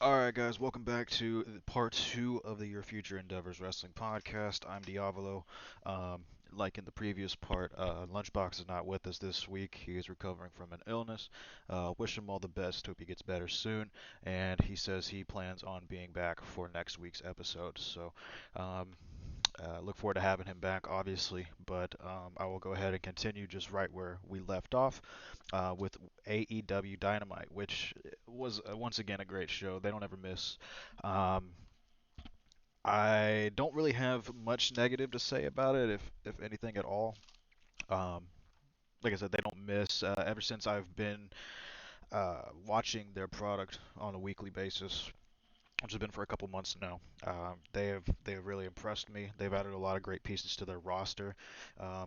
All right, guys, welcome back to part two of the Your Future Endeavors Wrestling Podcast. I'm Diavolo. Um, like in the previous part, Lunchbox is not with us this week. He is recovering from an illness. Wish him all the best. Hope he gets better soon. And he says he plans on being back for next week's episode. So, um, look forward to having him back, obviously. But I will go ahead and continue just right where we left off with AEW Dynamite, which was once again a great show. They don't ever miss. Um, I don't really have much negative to say about it, if anything at all. Um, like I said, they don't miss. Ever since I've been watching their product on a weekly basis, which has been for a couple months now. They have really impressed me. They've added a lot of great pieces to their roster.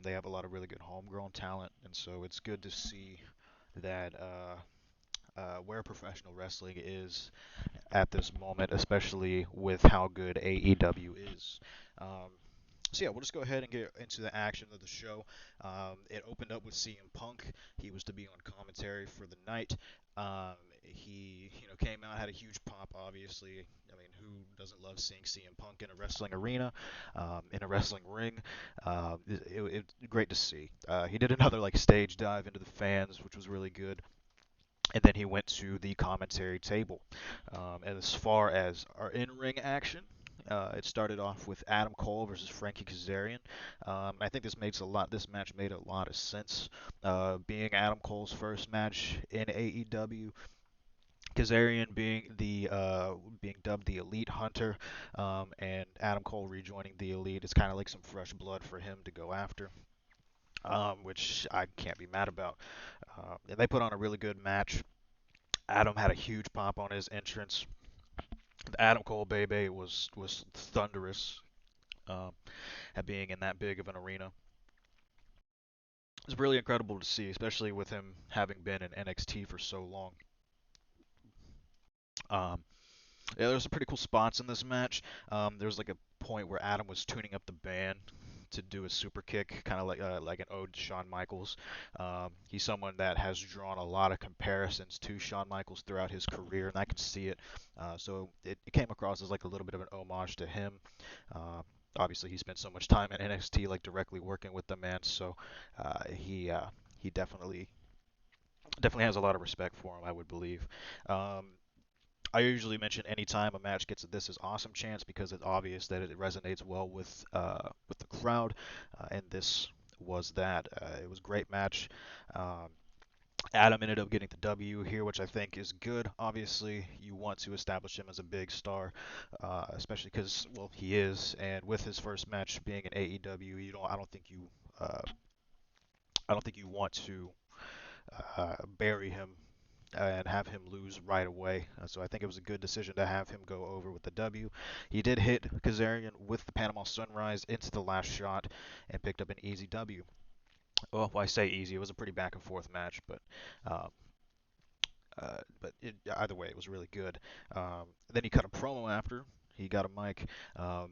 They have a lot of really good homegrown talent, and so it's good to see that where professional wrestling is at this moment, especially with how good AEW is. Um, so yeah, we'll just go ahead and get into the action of the show. It opened up with CM Punk. He was to be on commentary for the night. He, came out, had a huge pop. Obviously, I mean, who doesn't love seeing CM Punk in a wrestling arena, in a wrestling ring? Great to see. He did another like stage dive into the fans, which was really good. And then he went to the commentary table. And as far as our in-ring action, it started off with Adam Cole versus Frankie Kazarian. I think this makes a lot. This match made a lot of sense. Being Adam Cole's first match in AEW, Kazarian being dubbed the Elite Hunter, and Adam Cole rejoining the Elite. It's kind of like some fresh blood for him to go after. Which I can't be mad about. And they put on a really good match. Adam had a huge pop on his entrance. The Adam Cole Bebe was thunderous um, at being in that big of an arena. It's really incredible to see, especially with him having been in NXT for so long. Um, yeah, there's some pretty cool spots in this match. There was like a point where Adam was tuning up the band to do a super kick, kind of like an ode to Shawn Michaels. He's someone that has drawn a lot of comparisons to Shawn Michaels throughout his career, and I can see it. So it came across as like a little bit of an homage to him. Uh, Obviously, he spent so much time in NXT, like directly working with the man, so he definitely has a lot of respect for him, I would believe. Um, I usually mention anytime a match gets a "This is awesome" chance because it's obvious that it resonates well with the crowd, and this was that. It was a great match. Um, Adam ended up getting the W here, which I think is good. Obviously, you want to establish him as a big star, especially because well he is, and with his first match being in AEW, uh, I don't think you want to bury him and have him lose right away. So I think it was a good decision to have him go over with the W. He did hit Kazarian with the Panama Sunrise into the last shot and picked up an easy W. Well, I say easy. It was a pretty back and forth match, uh, either way, it was really good. Then he cut a promo after. He got a mic. Um,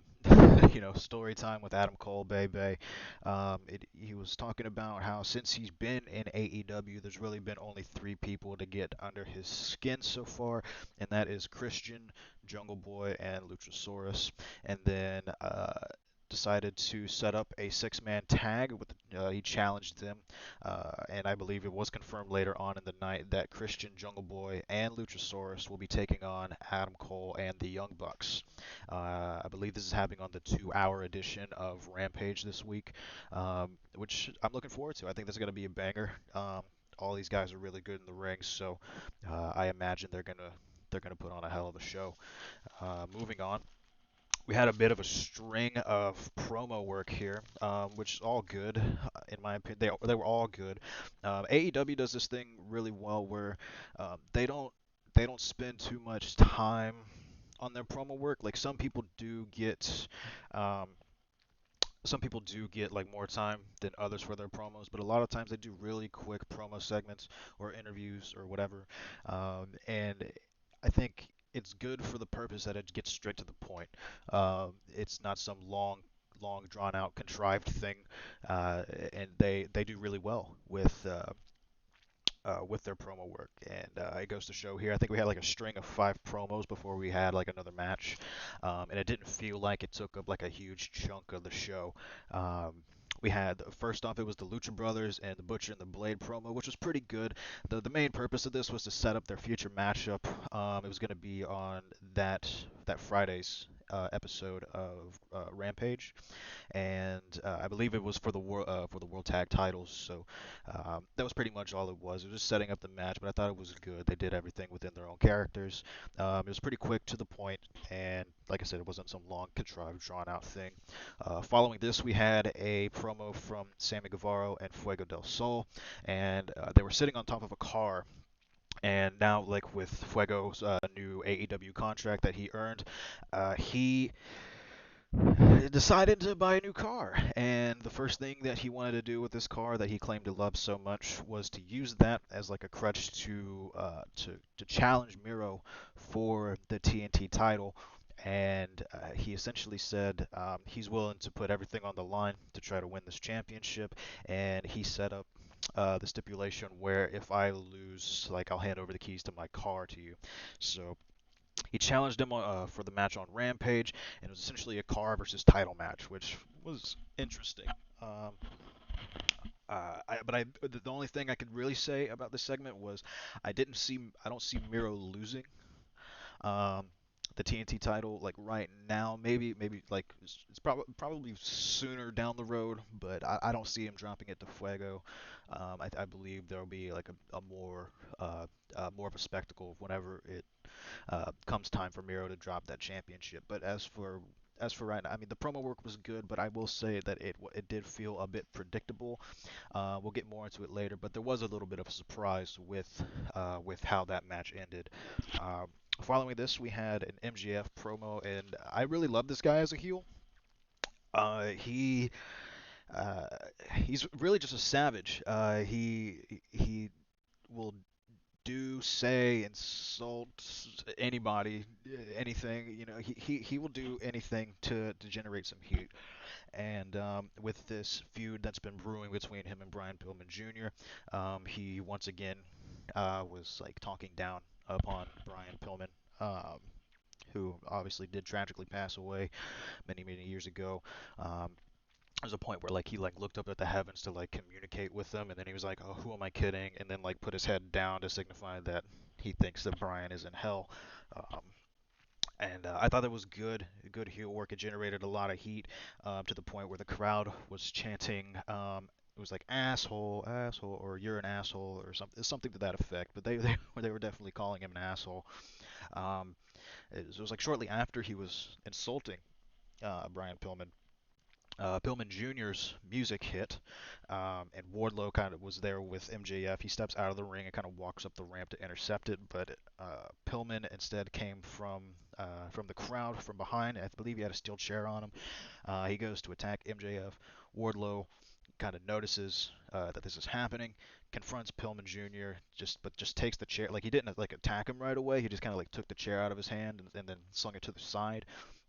story time with Adam Cole, Bay. He was talking about how since he's been in AEW, there's really been only three people to get under his skin so far, and that is Christian, Jungle Boy, and Luchasaurus. And then decided to set up a six-man tag. He challenged them, and I believe it was confirmed later on in the night that Christian, Jungle Boy, and Luchasaurus will be taking on Adam Cole and the Young Bucks. I believe this is happening on the 2-hour edition of Rampage this week, which I'm looking forward to. I think this is going to be a banger. All these guys are really good in the ring, so I imagine they're gonna put on a hell of a show. Moving on, we had a bit of a string of promo work here, which is all good in my opinion. They were all good. AEW does this thing really well where they don't spend too much time on their promo work. Like um, some people do get like more time than others for their promos, but a lot of times they do really quick promo segments or interviews or whatever. And I think it's good for the purpose that it gets straight to the point. It's not some long drawn out contrived thing, and they do really well with with their promo work, and it goes to show here. I think we had like a string of 5 promos before we had like another match, and it didn't feel like it took up like a huge chunk of the show. Um, we had first off, it was the Lucha Brothers and the Butcher and the Blade promo, which was pretty good. The main purpose of this was to set up their future matchup. It was going to be on that Friday's episode of Rampage, and I believe it was for the world tag titles. So that was pretty much all it was. It was just setting up the match, but I thought it was good. They did everything within their own characters. It was pretty quick to the point, and like I said, it wasn't some long, contrived, drawn out thing. Following this, we had a promo from Sammy Guevara and Fuego del Sol, and they were sitting on top of a car. And now, like with Fuego's new AEW contract that he earned, he decided to buy a new car. And the first thing that he wanted to do with this car that he claimed to love so much was to use that as like a crutch to challenge Miro for the TNT title. And he essentially said he's willing to put everything on the line to try to win this championship. And he set up the stipulation where if I lose, like I'll hand over the keys to my car to you. So he challenged him for the match on Rampage, and it was essentially a car versus title match, which was interesting. Um, the only thing I could really say about this segment was I don't see Miro losing um, the TNT title like right now. Maybe like it's probably sooner down the road, but I don't see him dropping it to Fuego. I believe there'll be like a more of a spectacle whenever it comes time for Miro to drop that championship. But as for right now, I mean the promo work was good, but I will say that it did feel a bit predictable. We'll get more into it later, but there was a little bit of a surprise with how that match ended. Um, Following this, we had an MGF promo, and I really love this guy as a heel. Uh, he uh, he's really just a savage. He will do, say, insult anybody, anything. You know, he will do anything to generate some heat. And with this feud that's been brewing between him and Brian Pillman Jr., he once again was like talking down upon Brian Pillman. Who obviously did tragically pass away many years ago. Um, there's a point where like he like looked up at the heavens to like communicate with them, and then he was like, "Oh, who am I kidding?" And then like put his head down to signify that he thinks that Brian is in hell. Um, and I thought that was good heel work. It generated a lot of heat to the point where the crowd was chanting. It was like asshole, asshole, or you're an asshole, or something to that effect. But they were definitely calling him an asshole. Um, it was like shortly after he was insulting Brian Pillman. Pillman Jr.'s music hit, and Wardlow kind of was there with MJF. He steps out of the ring and kind of walks up the ramp to intercept it, but Pillman instead came from the crowd from behind. I believe he had a steel chair on him. He goes to attack MJF. Wardlow kind of notices that this is happening, confronts Pillman Jr. Just takes the chair. Like he didn't like attack him right away. He just kind of like took the chair out of his hand and then slung it to the side.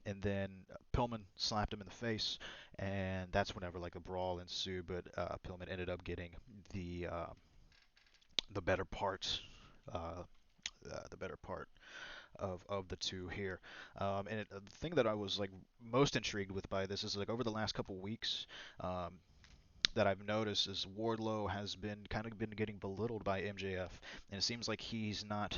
And then Pillman slapped him in the face, and that's whenever like a brawl ensued. But Pillman ended up getting the uh, the better part. Uh, the better part of the two here. The thing that I was like most intrigued with by this is like over the last couple weeks, um, that I've noticed is Wardlow has been getting belittled by MJF, and it seems like he's not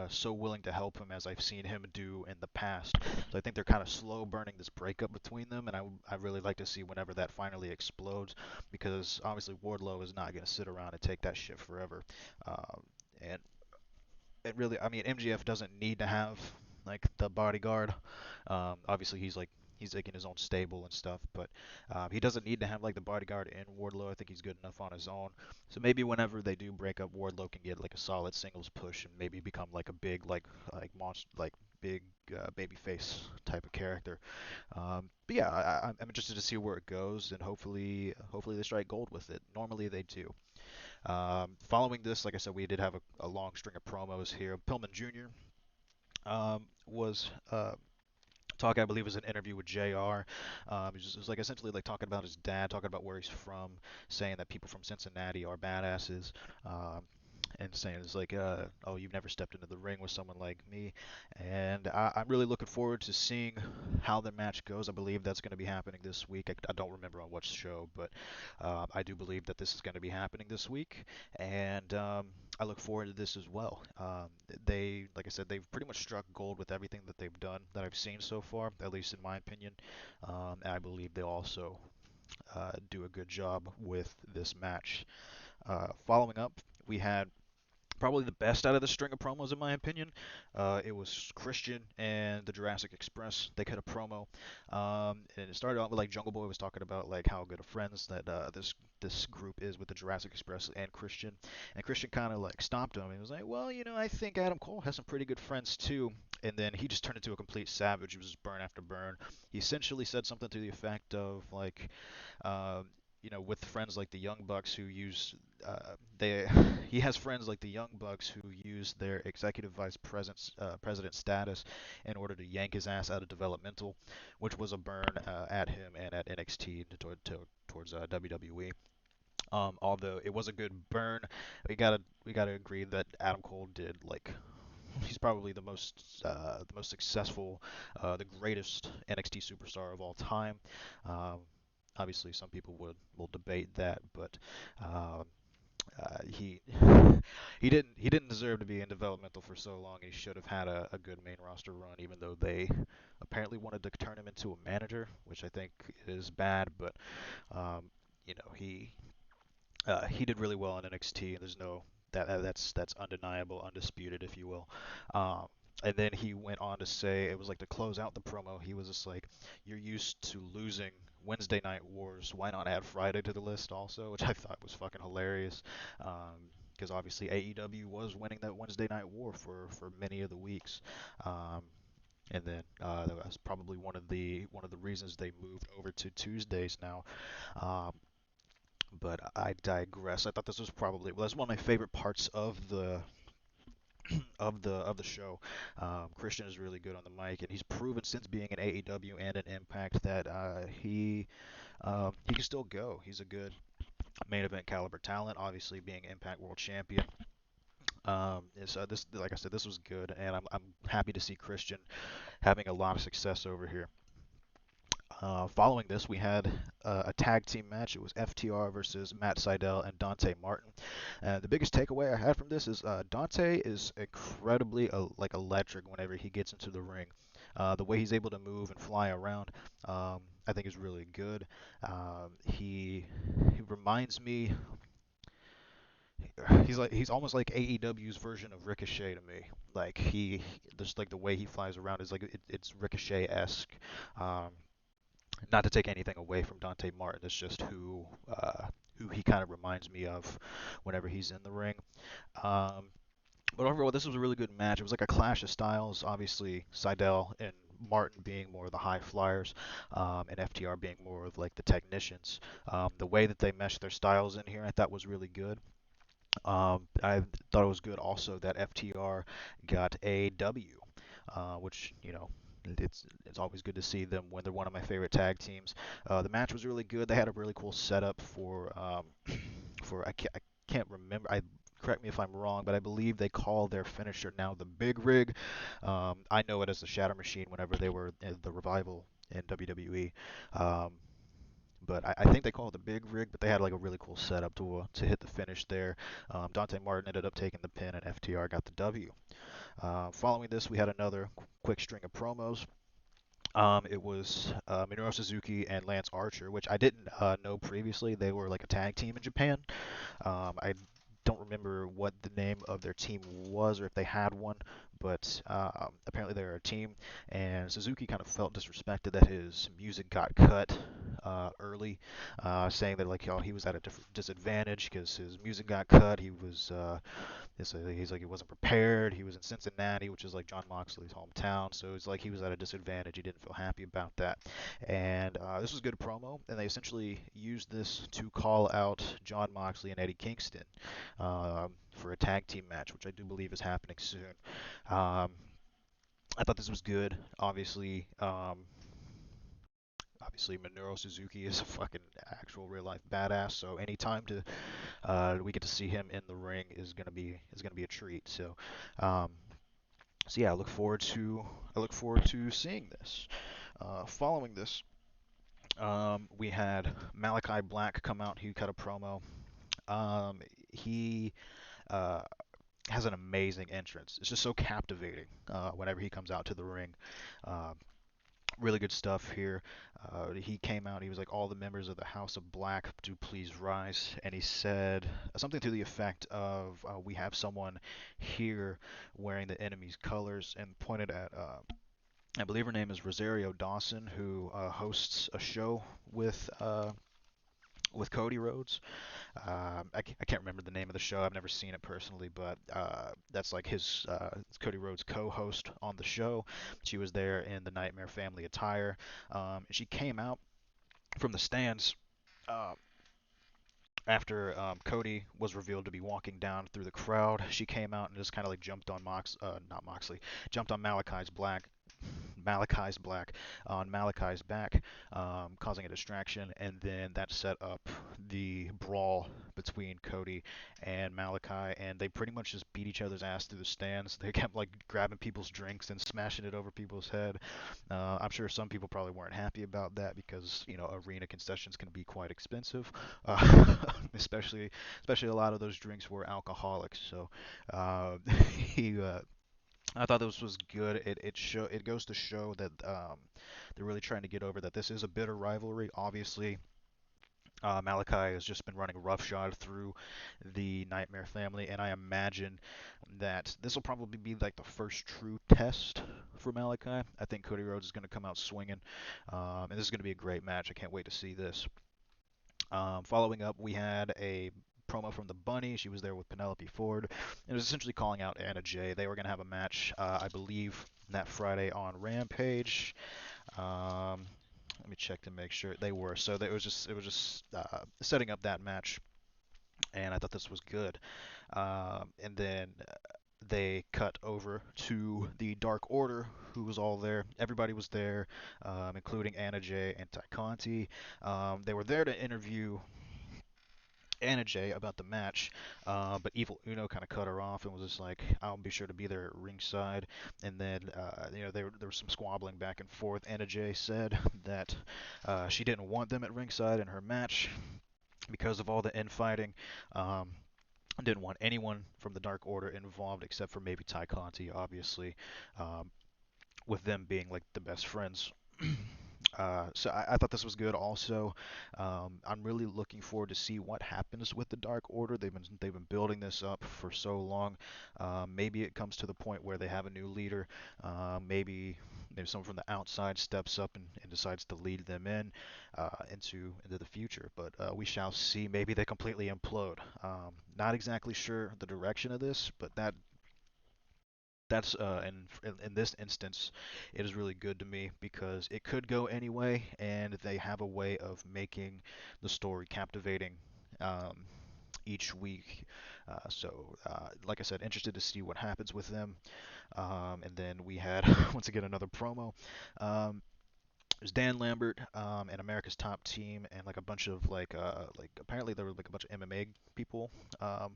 so willing to help him as I've seen him do in the past. So I think they're kind of slow burning this breakup between them, and I really like to see whenever that finally explodes, because obviously Wardlow is not going to sit around and take that shit forever. And it really, I mean, MGF doesn't need to have like the bodyguard. Obviously, he's like in his own stable and stuff, but he doesn't need to have like the bodyguard in Wardlow. I think he's good enough on his own. So maybe whenever they do break up, Wardlow can get like a solid singles push and maybe become like a big like monster like big baby face type of character. But yeah, I'm interested to see where it goes, and hopefully they strike gold with it. Normally they do. Following this, like I said, we did have a long string of promos here. Pillman Jr. Was talking, I believe, was an interview with JR. It was like essentially like talking about his dad, talking about where he's from, saying that people from Cincinnati are badasses. and saying it's like, oh, you've never stepped into the ring with someone like me, and I'm really looking forward to seeing how the match goes. I believe that's going to be happening this week. I don't remember on what show, but I do believe that this is going to be happening this week, and I look forward to this as well. They, like I said, they've pretty much struck gold with everything that they've done that I've seen so far, at least in my opinion. And I believe they'll also do a good job with this match. Following up, we had probably the best out of the string of promos in my opinion. It was Christian and the Jurassic Express. They cut a promo, and it started out with like Jungle Boy was talking about like how good of friends that this group is with the Jurassic Express and Christian kind of like stopped him. He was like, well, I think Adam Cole has some pretty good friends too. And then he just turned into a complete savage. He was just burn after burn. He essentially said something to the effect of like, uh, with friends like the Young Bucks who use they he has friends like the Young Bucks who use their executive vice president status in order to yank his ass out of developmental, which was a burn at him and at NXT towards WWE. Although it was a good burn, we gotta agree that Adam Cole did like he's probably the most successful, the greatest NXT superstar of all time. Um, Obviously, some people will debate that, but um, he he didn't deserve to be in developmental for so long. He should have had a good main roster run, even though they apparently wanted to turn him into a manager, which I think is bad. But um, he did really well in NXT, and there's no that's undeniable, undisputed, if you will. Um, and then he went on to say it was like to close out the promo. He was just like, "You're used to losing Wednesday Night Wars. Why not add Friday to the list also?" Which I thought was fucking hilarious. Because obviously AEW was winning that Wednesday Night War for many of the weeks. Um, and then that was probably one of the reasons they moved over to Tuesdays now. Um, but I digress. I thought this was probably well, that's one of my favorite parts of the show. Christian is really good on the mic, and he's proven since being in AEW and in Impact that he can still go. He's a good main event caliber talent. Obviously, being Impact World Champion. This, like I said, this was good, and I'm happy to see Christian having a lot of success over here. Following this, we had a tag team match. It was FTR versus Matt Sydal and Dante Martin. The biggest takeaway I had from this is Dante is incredibly like electric whenever he gets into the ring. The way he's able to move and fly around, I think is really good. He reminds me. He's almost like AEW's version of Ricochet to me. Like just like the way he flies around is like it's Ricochet-esque. Um, Not to take anything away from Dante Martin, it's just who he kind of reminds me of whenever he's in the ring. Um, but overall, this was a really good match. It was like a clash of styles. Obviously, Seidel and Martin being more of the high flyers, and FTR being more of like the technicians. The way that they meshed their styles in here, I thought was really good. I thought it was good also that FTR got a W, which it's always good to see them when they're one of my favorite tag teams. The match was really good. They had a really cool setup for I can't remember. Correct me if I'm wrong, but I believe they call their finisher now the Big Rig. I know it as the Shatter Machine whenever they were in the Revival in WWE. Um, but I think they call it the Big Rig, but they had like a really cool setup to hit the finish there. Dante Martin ended up taking the pin, and FTR got the W. Following this, we had another quick string of promos. It was Minoru Suzuki and Lance Archer, which I didn't know previously. They were like a tag team in Japan. I don't remember what the name of their team was or if they had one, but apparently they're a team. And Suzuki kind of felt disrespected that his music got cut early, saying that like he was at a disadvantage because his music got cut. He's like he wasn't prepared. He was in Cincinnati, which is like John Moxley's hometown, so it's like he was at a disadvantage. He didn't feel happy about that. And this was a good promo, and they essentially used this to call out John Moxley and Eddie Kingston for a tag team match, which I do believe is happening soon. Um, I thought this was good. Obviously, Minoru Suzuki is a fucking actual real life badass. So anytime to we get to see him in the ring is gonna be a treat. Um, so yeah, I look forward to seeing this. Following this, we had Malachi Black come out. He cut a promo. He uh, has an amazing entrance. It's just so captivating whenever he comes out to the ring. Uh, really good stuff here. He came out. He was like, "All the members of the House of Black, do please rise." And he said something to the effect of, "We have someone here wearing the enemy's colors," and pointed at, I believe her name is Rosario Dawson, who hosts a show with Cody Rhodes. I can't remember the name of the show. I've never seen it personally, but that's like his Cody Rhodes co-host on the show. She was there in the Nightmare Family attire, and she came out from the stands uh, after Cody was revealed to be walking down through the crowd. She came out and just kind of like jumped on not Moxley, jumped on Malachi's black on Malachi's back, causing a distraction, and then that set up the brawl between Cody and Malachi, and they pretty much just beat each other's ass through the stands. They kept like grabbing people's drinks and smashing it over people's head. I'm sure some people probably weren't happy about that because arena concessions can be quite expensive, especially a lot of those drinks were alcoholic. So uh, he I thought this was good. It goes to show that they're really trying to get over that this is a bitter rivalry. Obviously, Malachi has just been running roughshod through the Nightmare family, and I imagine that this will probably be like the first true test for Malachi. I think Cody Rhodes is going to come out swinging, and this is going to be a great match. I can't wait to see this. Following up, we had a promo from the Bunny. She was there with Penelope Ford. It was essentially calling out Anna Jay. They were going to have a match, I believe, that Friday on Rampage. Um, Let me check to make sure they were. So it was just setting up that match, and I thought this was good. And then they cut over to the Dark Order, who was all there. Everybody was there, including Anna Jay and Ty Conti. They were there to interview Anna Jay about the match, but Evil Uno kind of cut her off and was just like, "I'll be sure to be there at ringside." And then, there was some squabbling back and forth. Anna Jay said that she didn't want them at ringside in her match because of all the infighting. Um, didn't want anyone from the Dark Order involved except for maybe Ty Conti, obviously, um, with them being like the best friends. So I thought this was good. Also, I'm really looking forward to see what happens with the Dark Order. They've been building this up for so long. Maybe it comes to the point where they have a new leader. Maybe someone from the outside steps up and decides to lead them into the future. But we shall see. Maybe they completely implode. Not exactly sure the direction of this, but that's in this instance, it is really good to me because it could go any way, and they have a way of making the story captivating um, each week. Like I said, interested to see what happens with them. And then we had once again another promo. Um, there's Dan Lambert and America's Top Team, and like a bunch of like apparently there were like a bunch of MMA people um,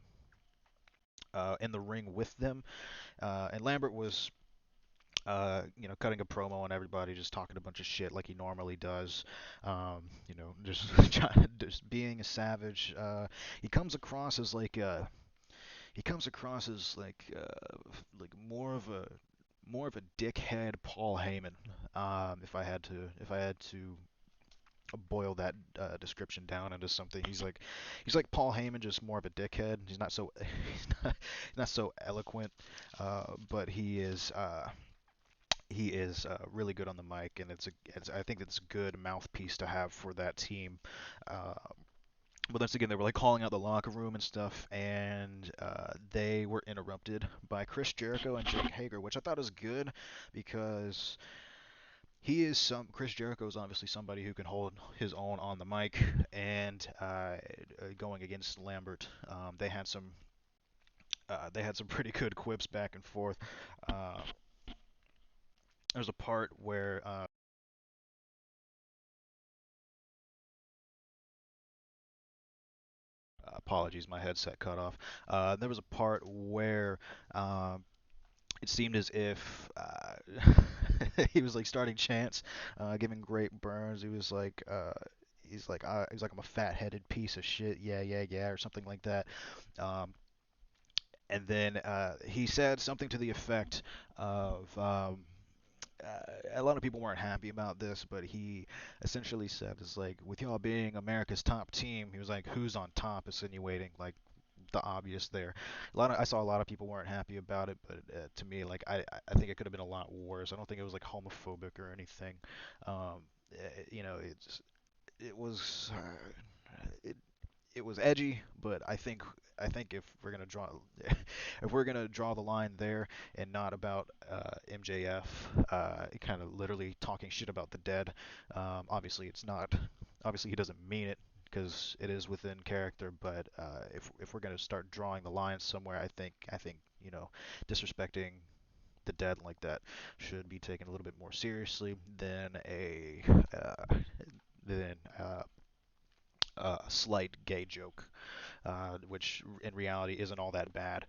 in the ring with them. And Lambert was cutting a promo on everybody, just talking a bunch of shit like he normally does. Just just being a savage. He comes across as like more of a dickhead Paul Heyman. If I had to boil that description down into something, he's like Paul Heyman, just more of a dickhead. He's not so not so eloquent, but he is really good on the mic, and I think it's a good mouthpiece to have for that team. Uh, but once again, they were like calling out the locker room and stuff, and they were interrupted by Chris Jericho and Jake Hager, which I thought was good because Chris Jericho is obviously somebody who can hold his own on the mic, and going against Lambert, they had some pretty good quips back and forth. Uh, there's a part where Apologies, my headset cut off. There was a part where um, it seemed as if he was like starting chants, giving great burns. He's like I'm a fat-headed piece of shit. Yeah, yeah, yeah, or something like that. Um, and then he said something to the effect of a lot of people weren't happy about this, but he essentially said, "It's like with y'all being America's top team." He was like, "Who's on top?" Insinuating like the obvious there. I saw a lot of people weren't happy about it, but to me, like I think it could have been a lot worse. I don't think it was like homophobic or anything. You know, it was it it was edgy, but I think if we're gonna draw if we're gonna draw the line there and not about MJF, kind of literally talking shit about the dead. Obviously, it's not. Obviously, he doesn't mean it because it is within character. But if we're gonna start drawing the line somewhere, I think disrespecting the dead like that should be taken a little bit more seriously uh, than a slight gay joke, which in reality isn't all that bad,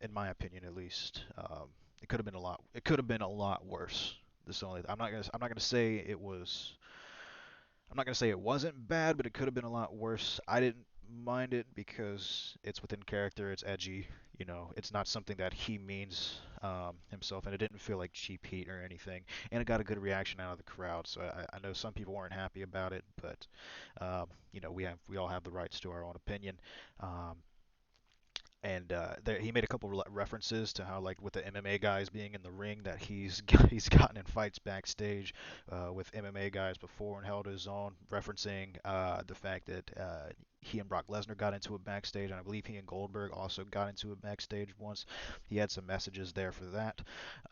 in my opinion at least. It could have been a lot. It could have been a lot worse. This only. I'm not gonna say it was. I'm not gonna say it wasn't bad, but it could have been a lot worse. I didn't mind it because it's within character. It's edgy. It's not something that he means himself, and it didn't feel like cheap heat or anything. And it got a good reaction out of the crowd. So I know some people weren't happy about it, but we all have the rights to our own opinion. Um, and he made a couple references to how, like, with the MMA guys being in the ring, that he's gotten in fights backstage with MMA guys before and held his own, referencing the fact that he and Brock Lesnar got into it backstage, and I believe he and Goldberg also got into it backstage once. He had some messages there for that.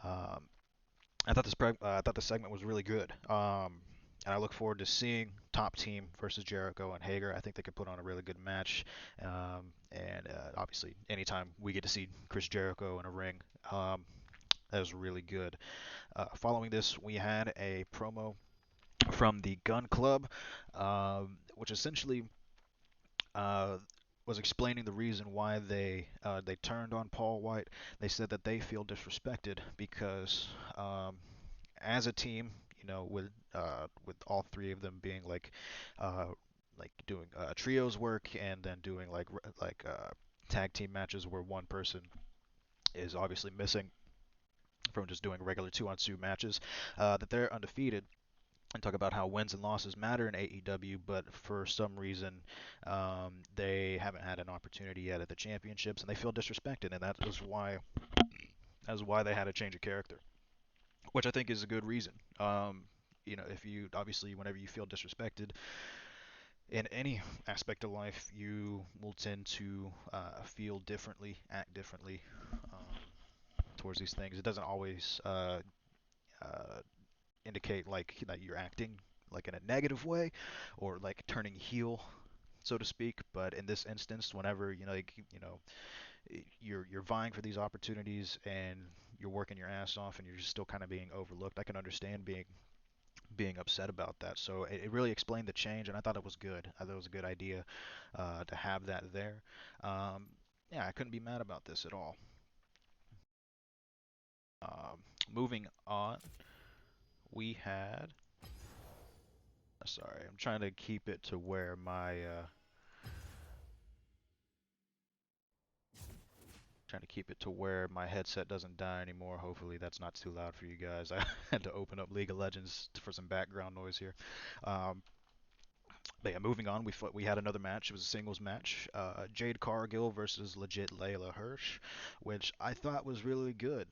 Um, I thought the segment was really good. And I look forward to seeing Top Team versus Jericho and Hager. I think they could put on a really good match. And obviously, anytime we get to see Chris Jericho in a ring, that was really good. Following this, we had a promo from the Gun Club, which essentially uh, was explaining the reason why they turned on Paul White. They said that they feel disrespected because as a team, with all three of them being uh, like doing trios work and then doing tag team matches where one person is obviously missing from just doing regular two-on-two matches, that they're undefeated and talk about how wins and losses matter in AEW, but for some reason they haven't had an opportunity yet at the championships, and they feel disrespected, and that is why they had to change a character, which I think is a good reason. If you obviously, whenever you feel disrespected in any aspect of life, you will tend to feel differently, act differently towards these things. It doesn't always uh, indicate like that you're acting like in a negative way or like turning heel, so to speak. But in this instance, whenever you're vying for these opportunities and you're working your ass off and you're just still kind of being overlooked, I can understand being upset about that. So it really explained the change, and I thought it was good. I thought it was a good idea to have that there. Um, yeah, I couldn't be mad about this at all. Moving on, we had. Sorry, I'm trying to keep it to where my headset doesn't die anymore. Hopefully that's not too loud for you guys. I had to open up League of Legends for some background noise here. Um, But yeah, moving on, we had another match. It was a singles match. Jade Cargill versus legit Layla Hirsch, which I thought was really good.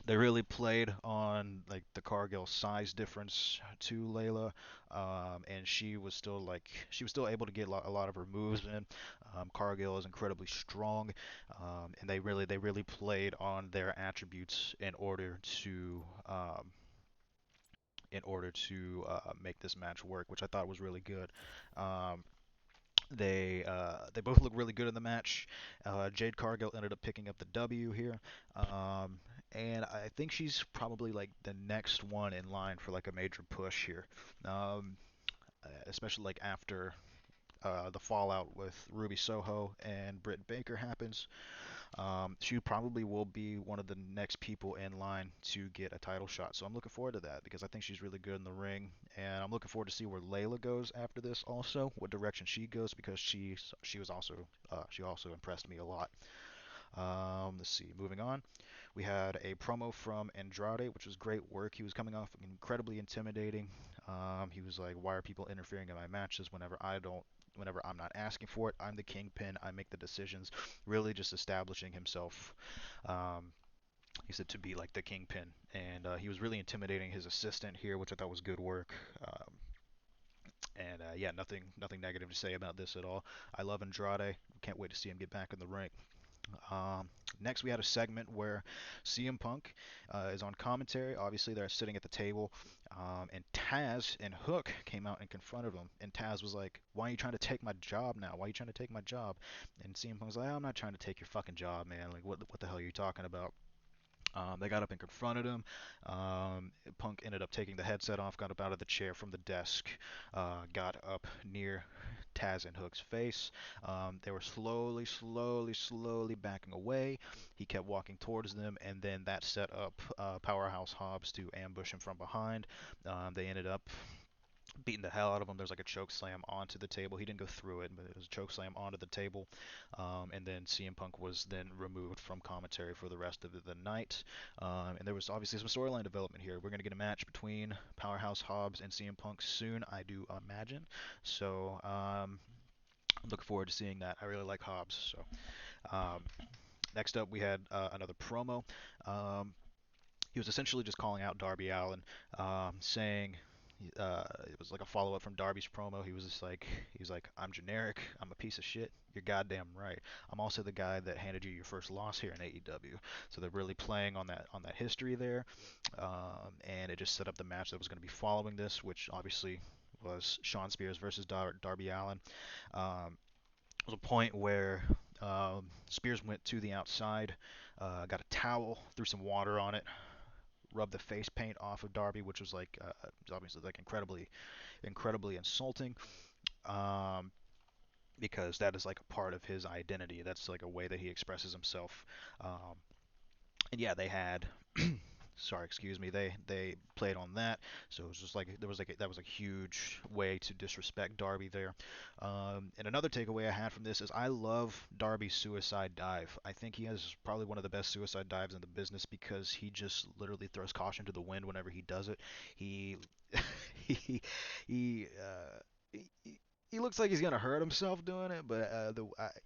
They really played on like the Cargill size difference to Layla, and she was still able to get a lot of her moves in. Cargill is incredibly strong, and they really played on their attributes in order to make this match work, which I thought was really good. Um, they both look really good in the match. Jade Cargill ended up picking up the W here, um, and I think she's probably like the next one in line for like a major push here, especially like after the fallout with Ruby Soho and Britt Baker happens. She probably will be one of the next people in line to get a title shot. So I'm looking forward to that because I think she's really good in the ring, and I'm looking forward to see where Layla goes after this. Also, what direction she goes because she was also she also impressed me a lot. Let's see, moving on. We had a promo from Andrade, which was great work. He was coming off incredibly intimidating. He was like, "Why are people interfering in my matches whenever I'm not asking for it? I'm the kingpin. I make the decisions." Really, just establishing himself. Um, he said to be like the kingpin, and he was really intimidating his assistant here, which I thought was good work. And yeah, nothing negative to say about this at all. I love Andrade. Can't wait to see him get back in the ring. Um, Next, we had a segment where CM Punk is on commentary. Obviously, they're sitting at the table, and Taz and Hook came out and confronted him. And Taz was like, "Why are you trying to take my job now? Why are you trying to take my job?" And CM Punk's like, "I'm not trying to take your fucking job, man. Like, what the hell are you talking about?" They got up and confronted him. Punk ended up taking the headset off, got up out of the chair from the desk, got up near Taz and Hook's face. They were slowly backing away. He kept walking towards them, and then that set up Powerhouse Hobbs to ambush him from behind. They ended up beating the hell out of him. There's like a choke slam onto the table. He didn't go through it, but it was a choke slam onto the table. And then CM Punk was then removed from commentary for the rest of the night. And there was obviously some storyline development here. We're going to get a match between Powerhouse Hobbs and CM Punk soon, I do imagine. So I'm looking forward to seeing that. I really like Hobbs. So um, next up, we had another promo. Um, he was essentially just calling out Darby Allin, saying it was like a follow up from Darby's promo. He was like, "I'm generic. I'm a piece of shit. You're goddamn right. I'm also the guy that handed you your first loss here in AEW." So they're really playing on that history there, and it just set up the match that was going to be following this, which obviously was Shawn Spears versus Darby Allin. There was a point where Spears went to the outside, got a towel, threw some water on it, rubbed the face paint off of Darby, which was like obviously like incredibly insulting, um, because that is like a part of his identity. That's like a way that he expresses himself. Um, and yeah, they had sorry, excuse me, they played on that. So it was just like there was like that was a huge way to disrespect Darby there. And another takeaway I had from this is I love Darby's suicide dive. I think he has probably one of the best suicide dives in the business because he just literally throws caution to the wind whenever he does it. He he he he looks like he's gonna hurt himself doing it, but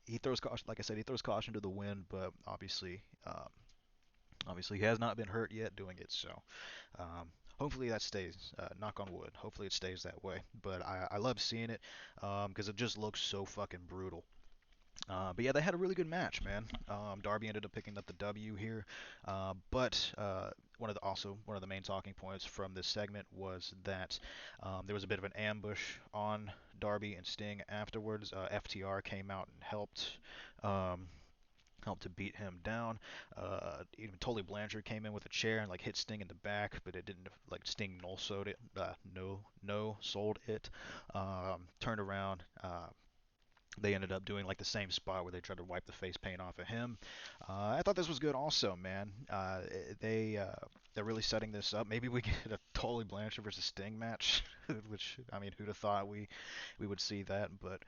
he throws caution. Like I said, he throws caution to the wind. But obviously, he has not been hurt yet doing it, so hopefully that stays. Knock on wood. Hopefully it stays that way. But I love seeing it because it just looks so fucking brutal. But yeah, they had a really good match, man. Darby ended up picking up the W here, but one of the main talking points from this segment was that there was a bit of an ambush on Darby and Sting afterwards. FTR came out and um, helped to beat him down. Even Tully Blanchard came in with a chair and like hit Sting in the back, but it didn't like Sting no sold it. No sold it. Turned around. They ended up doing like the same spot where they tried to wipe the face paint off of him. I thought this was good also, man. They're really setting this up. Maybe we get a Tully Blanchard versus Sting match, which I mean, who'd have thought we would see that? But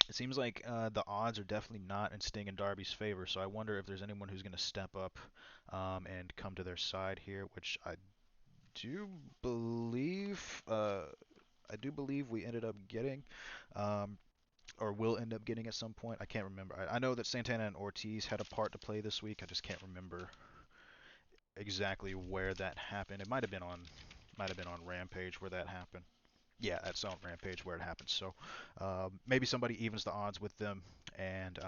it seems like the odds are definitely not in Sting and Darby's favor. So I wonder if there's anyone who's going to step up and come to their side here, which do believe. I do believe we ended up getting. Um, or will end up getting at some point. I can't remember. I know that Santana and Ortiz had a part to play this week. I just can't remember exactly where that happened. It might have been on Rampage where that happened. Yeah, that's on Rampage where it happened. So maybe somebody evens the odds with them, and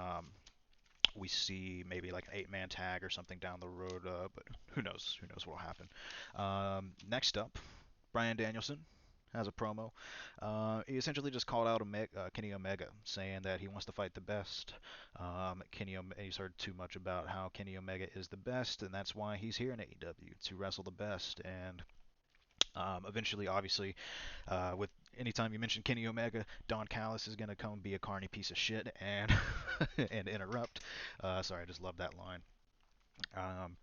we see maybe like an eight-man tag or something down the road. But who knows? Who knows what will happen? Next up, Brian Danielson has a promo. He essentially just called out Kenny Omega, saying that he wants to fight the best. He's heard too much about how Kenny Omega is the best, and that's why he's here in AEW to wrestle the best. And eventually, obviously, with anytime you mention Kenny Omega, Don Callis is gonna come be a carny piece of shit and and interrupt. Sorry, I just love that line. Um,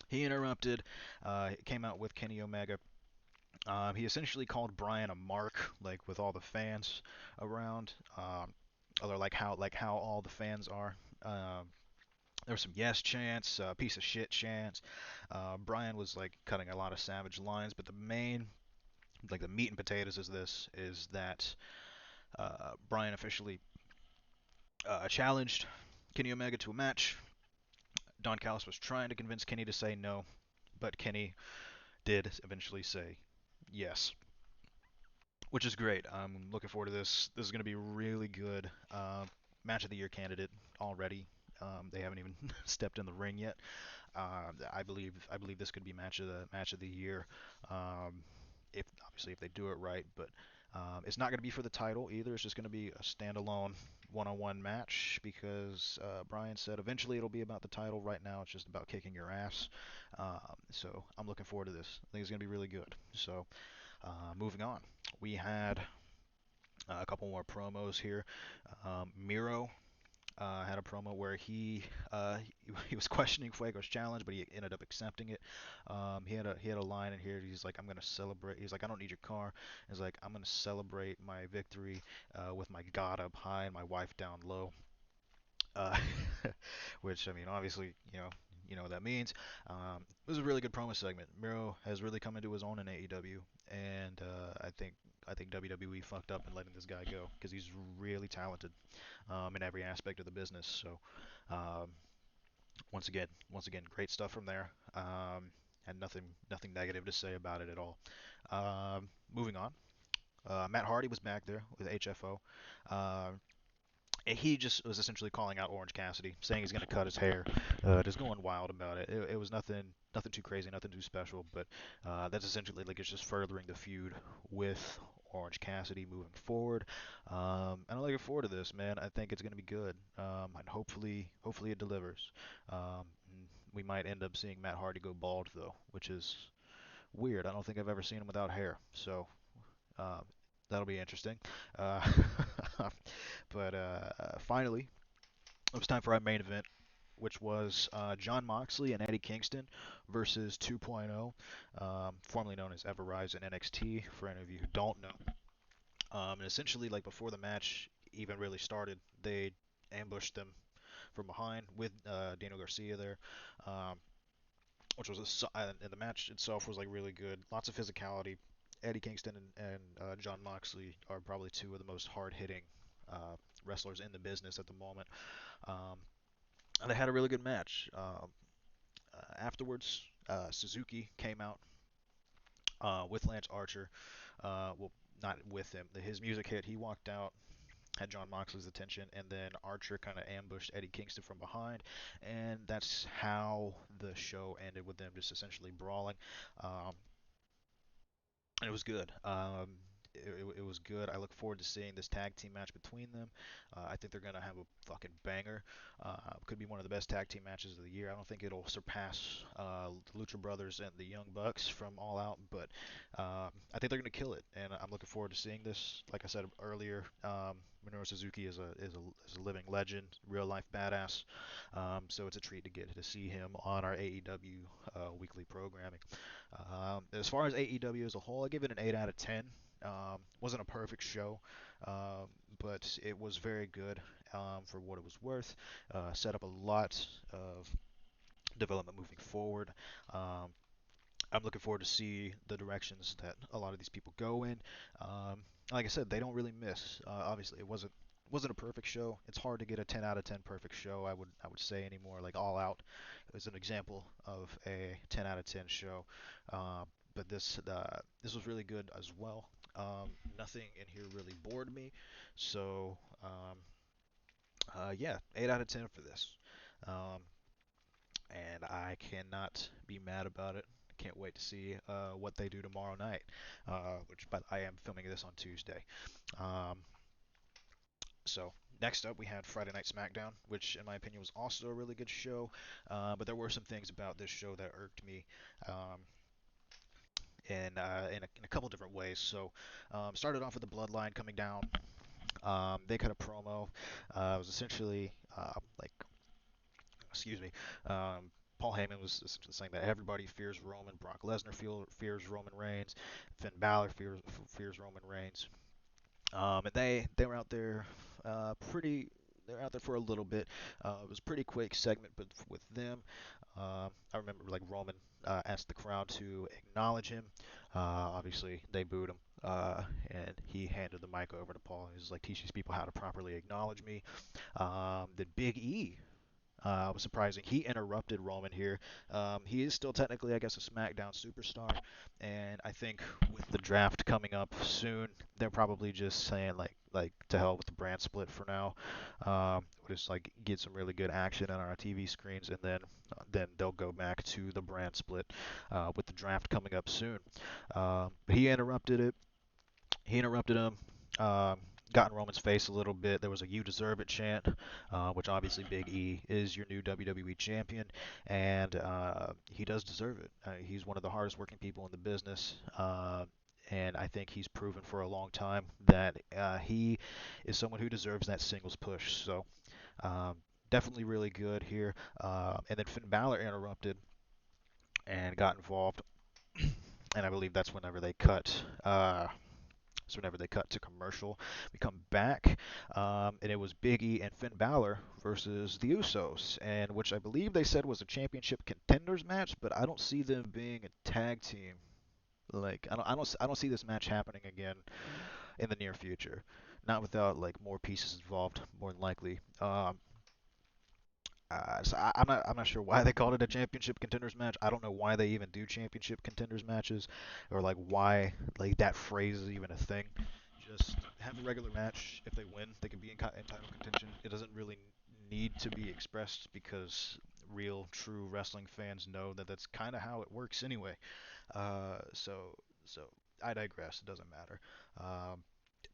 he interrupted. Came out with Kenny Omega. He essentially called Bryan a mark, like with all the fans around. Or like how all the fans are. There was some yes chants, piece of shit chants. Bryan was like cutting a lot of savage lines, but the main, like the meat and potatoes is this, is that Bryan officially challenged Kenny Omega to a match. Don Callis was trying to convince Kenny to say no, but Kenny did eventually say yes, which is great. I'm looking forward to this. This is going to be really good. Match of the year candidate already. They haven't even stepped in the ring yet. I believe this could be match of the year. If obviously if they do it right, but it's not going to be for the title either. It's just going to be a standalone one-on-one match because Bryan said eventually it'll be about the title. Right now it's just about kicking your ass. So I'm looking forward to this. I think it's going to be really good. So moving on, we had a couple more promos here. Miro had a promo where he was questioning Fuego's challenge, but he ended up accepting it. He had a line in here. He's like, "I'm gonna celebrate." He's like, "I don't need your car." He's like, "I'm gonna celebrate my victory with my God up high and my wife down low." Uh, which I mean, obviously, you know what that means. It was a really good promo segment. Miro has really come into his own in AEW, and I think WWE fucked up in letting this guy go because he's really talented in every aspect of the business. So um, once again, great stuff from there. Had nothing negative to say about it at all. Moving on, Matt Hardy was back there with HFO. Uh, and he just was essentially calling out Orange Cassidy, saying he's going to cut his hair, just going wild about it. It was nothing too crazy, nothing too special, but that's essentially like it's just furthering the feud with Orange Cassidy moving forward. And I'm looking forward to this, man. I think it's going to be good, and hopefully it delivers. We might end up seeing Matt Hardy go bald though, which is weird. I don't think I've ever seen him without hair, so um, that'll be interesting. Uh, but finally, it was time for our main event, which was John Moxley and Eddie Kingston versus 2.0, formerly known as Everrise in NXT, for any of you who don't know. And essentially, like before the match even really started, they ambushed them from behind with Daniel Garcia there, um, which was and the match itself was like really good. Lots of physicality. Eddie Kingston and John Moxley are probably two of the most hard-hitting wrestlers in the business at the moment. Um, and they had a really good match. Afterwards, Suzuki came out with Lance Archer. Well, not with him. His music hit. He walked out, had John Moxley's attention, and then Archer kind of ambushed Eddie Kingston from behind, and that's how the show ended with them just essentially brawling. Um, it was good. It was good. I look forward to seeing this tag team match between them. I think they're gonna have a fucking banger. Could be one of the best tag team matches of the year. I don't think it'll surpass the Lucha Brothers and the Young Bucks from All Out, but I think they're gonna kill it, and I'm looking forward to seeing this. Like I said earlier, Minoru Suzuki is a living legend, real life badass. So it's a treat to get to see him on our AEW weekly programming. As far as AEW as a whole, I give it an 8 out of 10. Wasn't a perfect show, but it was very good for what it was worth. Set up a lot of development moving forward. Um, I'm looking forward to see the directions that a lot of these people go in. Like I said, they don't really miss. Obviously, it wasn't a perfect show. It's hard to get a 10 out of 10 perfect show. I would say anymore. Like All Out is an example of a 10 out of 10 show. But this was really good as well. Nothing in here really bored me. So yeah, 8 out of 10 for this. Um, and I cannot be mad about it. Can't wait to see what they do tomorrow night. But I am filming this on Tuesday. Um, so next up, we had Friday Night Smackdown, which in my opinion was also a really good show. But there were some things about this show that irked me. Um, in a couple different ways. So started off with the Bloodline coming down. They cut a promo. It was essentially like, excuse me, Paul Heyman was essentially saying that everybody fears Roman. Brock Lesnar fears Roman Reigns. Finn Balor fears Roman Reigns. And they were out there pretty. They were out there for a little bit. It was a pretty quick segment, but with them, I remember like Roman asked the crowd to acknowledge him. Obviously, they booed him, and he handed the mic over to Paul. He was like, "Teach these people how to properly acknowledge me." Then Big E was surprising. He interrupted Roman here. He is still technically, I guess, a SmackDown superstar, and I think with the draft coming up soon, they're probably just saying like to hell with the brand split for now. We'll just like get some really good action on our TV screens, and then they'll go back to the brand split with the draft coming up soon. But he interrupted it. He interrupted him. Um, got in Roman's face a little bit. There was a "You deserve it" chant, which obviously Big E is your new WWE champion, and he does deserve it. He's one of the hardest working people in the business, and I think he's proven for a long time that he is someone who deserves that singles push. So um, definitely really good here. And then Finn Balor interrupted and got involved, and I believe that's whenever they cut. So whenever they cut to commercial, we come back, and it was Big E and Finn Balor versus the Usos, and which I believe they said was a championship contenders match, but I don't see them being a tag team. Like I don't see this match happening again in the near future, not without like more pieces involved, more than likely. I'm not sure why they called it a championship contenders match. I don't know why they even do championship contenders matches, or like why like that phrase is even a thing. Just have a regular match. If they win, they can be in title contention. It doesn't really need to be expressed because real, true wrestling fans know that that's kind of how it works anyway. So I digress. It doesn't matter. Um,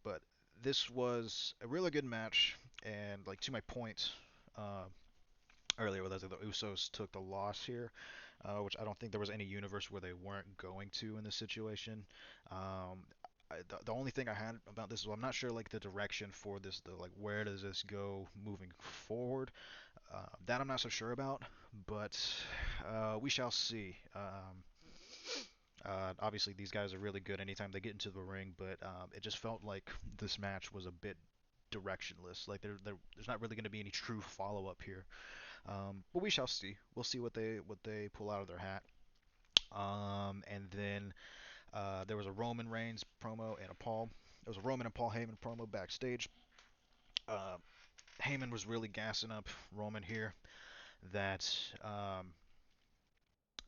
but this was a really good match, and like to my point. Uh, Earlier with us, the Usos took the loss here, which I don't think there was any universe where they weren't going to in this situation. Um, the only thing I had about this is I'm not sure like the direction for this, the like where does this go moving forward. That I'm not so sure about, but we shall see. Obviously, these guys are really good anytime they get into the ring, but it just felt like this match was a bit directionless. Like there's not really going to be any true follow up here. But we shall see. We'll see what they pull out of their hat. And then there was a Roman Reigns promo and a Paul. There was a Roman and Paul Heyman promo backstage. Uh, Heyman was really gassing up Roman here that um,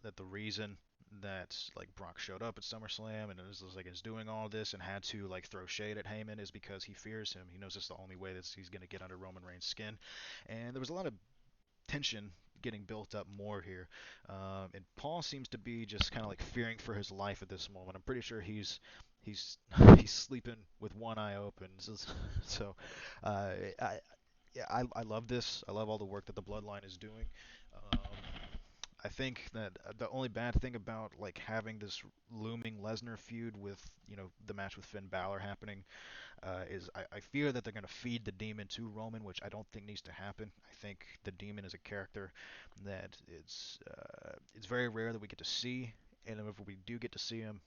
that the reason that like Brock showed up at SummerSlam and it was like is doing all this and had to like throw shade at Heyman is because he fears him. He knows it's the only way that he's going to get under Roman Reigns' skin. And there was a lot of tension getting built up more here. And Paul seems to be just kind of like fearing for his life at this moment. I'm pretty sure he's he's sleeping with one eye open. So uh, I yeah, I love this. I love all the work that the Bloodline is doing. Um, I think that the only bad thing about like having this looming Lesnar feud with the match with Finn Balor happening is I fear that they're going to feed the demon to Roman, which I don't think needs to happen. I think the demon is a character that it's very rare that we get to see, and if we do get to see him,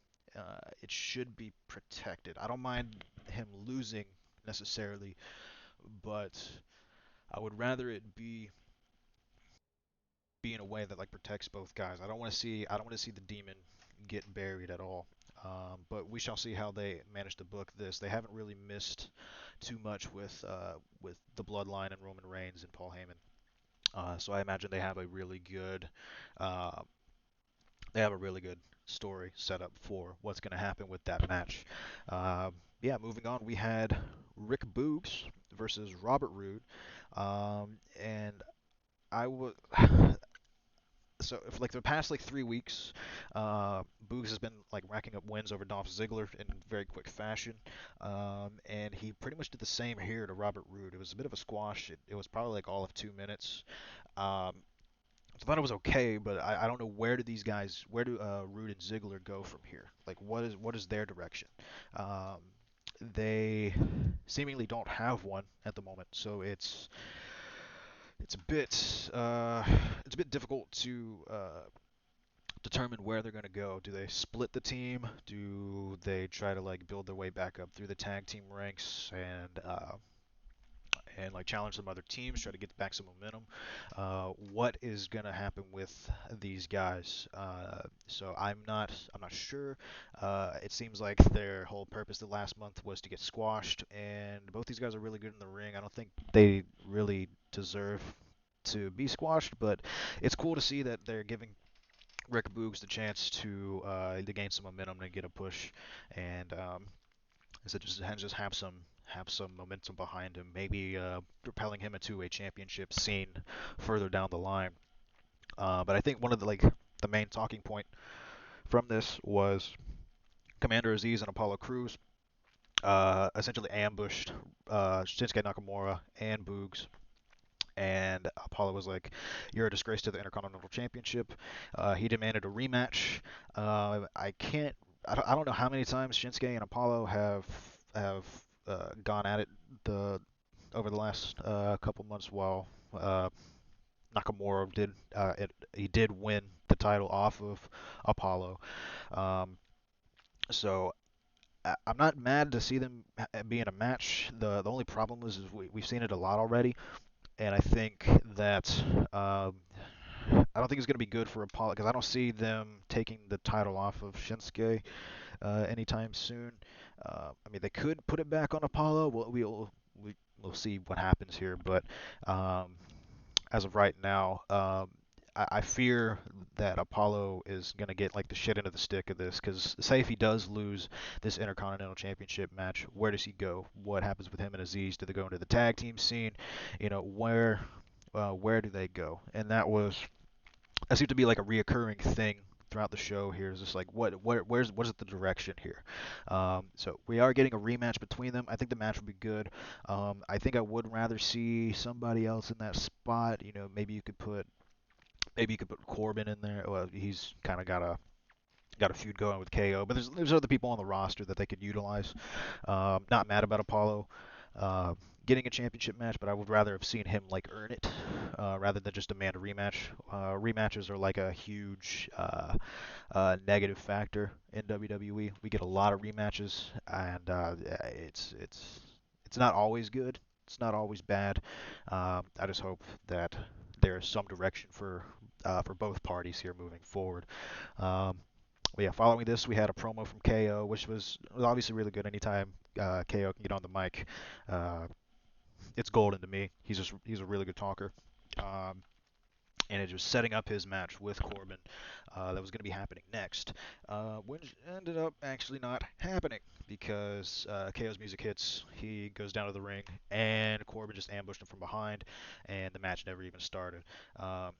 it should be protected. I don't mind him losing necessarily, but I would rather it be in a way that like protects both guys. I don't want to see the demon get buried at all. But we shall see how they manage to book this. They haven't really missed too much with the Bloodline and Roman Reigns and Paul Heyman. So I imagine uh, they have a really good story set up for what's going to happen with that match. Yeah, moving on, we had Rick Boogs versus Robert Roode, and I was so for like the past like 3 weeks, Boogs has been like racking up wins over Dolph Ziggler in very quick fashion, and he pretty much did the same here to Robert Roode. It was a bit of a squash. It was probably like all of 2 minutes. Um, So I thought it was okay, but I don't know where do Rude and Ziggler go from here? Like, what is their direction? Um, they seemingly don't have one at the moment, so it's a bit it's a bit difficult to determine where they're going to go. Do they split the team? Do they try to like build their way back up through the tag team ranks and like challenge some other teams, try to get back some momentum? What is going to happen with these guys? So I'm not sure. It seems like their whole purpose the last month was to get squashed, and both these guys are really good in the ring. I don't think they really deserve to be squashed, but it's cool to see that they're giving Rick Boogs the chance to gain some momentum and get a push, and just have some momentum behind him, maybe propelling him into a championship scene further down the line. But I think one of the main talking point from this was Commander Aziz and Apollo Crews essentially ambushed Shinsuke Nakamura and Boogs, and Apollo was like, "You're a disgrace to the Intercontinental Championship." He demanded a rematch. I can't. I don't know how many times Shinsuke and Apollo have gone at it the over the last couple months while Nakamura he did win the title off of Apollo. Um, so I'm not mad to see them be in a match. The only problem is we've seen it a lot already, and I think that I don't think it's going to be good for Apollo because I don't see them taking the title off of Shinsuke anytime soon. I mean, they could put it back on Apollo. We'll see what happens here, but um, as of right now, I fear that Apollo is going to get like the shit into the stick of this because say if he does lose this Intercontinental Championship match, where does he go? What happens with him and Aziz? Do they go into the tag team scene? Where do they go? And that seemed to be like a reoccurring thing throughout the show here. Is just like what is the direction here? So we are getting a rematch between them. I think the match will be good. I think I would rather see somebody else in that spot. Maybe you could put Corbin in there. Well, he's kind of got a feud going with KO, but there's other people on the roster that they could utilize. Not mad about Apollo uh, getting a championship match, but I would rather have seen him like earn it rather than just demand a rematch. Rematches are like a huge negative factor in WWE. We get a lot of rematches, and it's not always good. It's not always bad. I just hope that there's some direction for both parties here moving forward. Um, but yeah, following this, we had a promo from KO, which was obviously really good. Anytime KO can get on the mic, uh, it's golden to me. He's a really good talker. Um, and it was setting up his match with Corbin that was going to be happening next, which ended up actually not happening because KO's music hits, he goes down to the ring, and Corbin just ambushed him from behind, and the match never even started.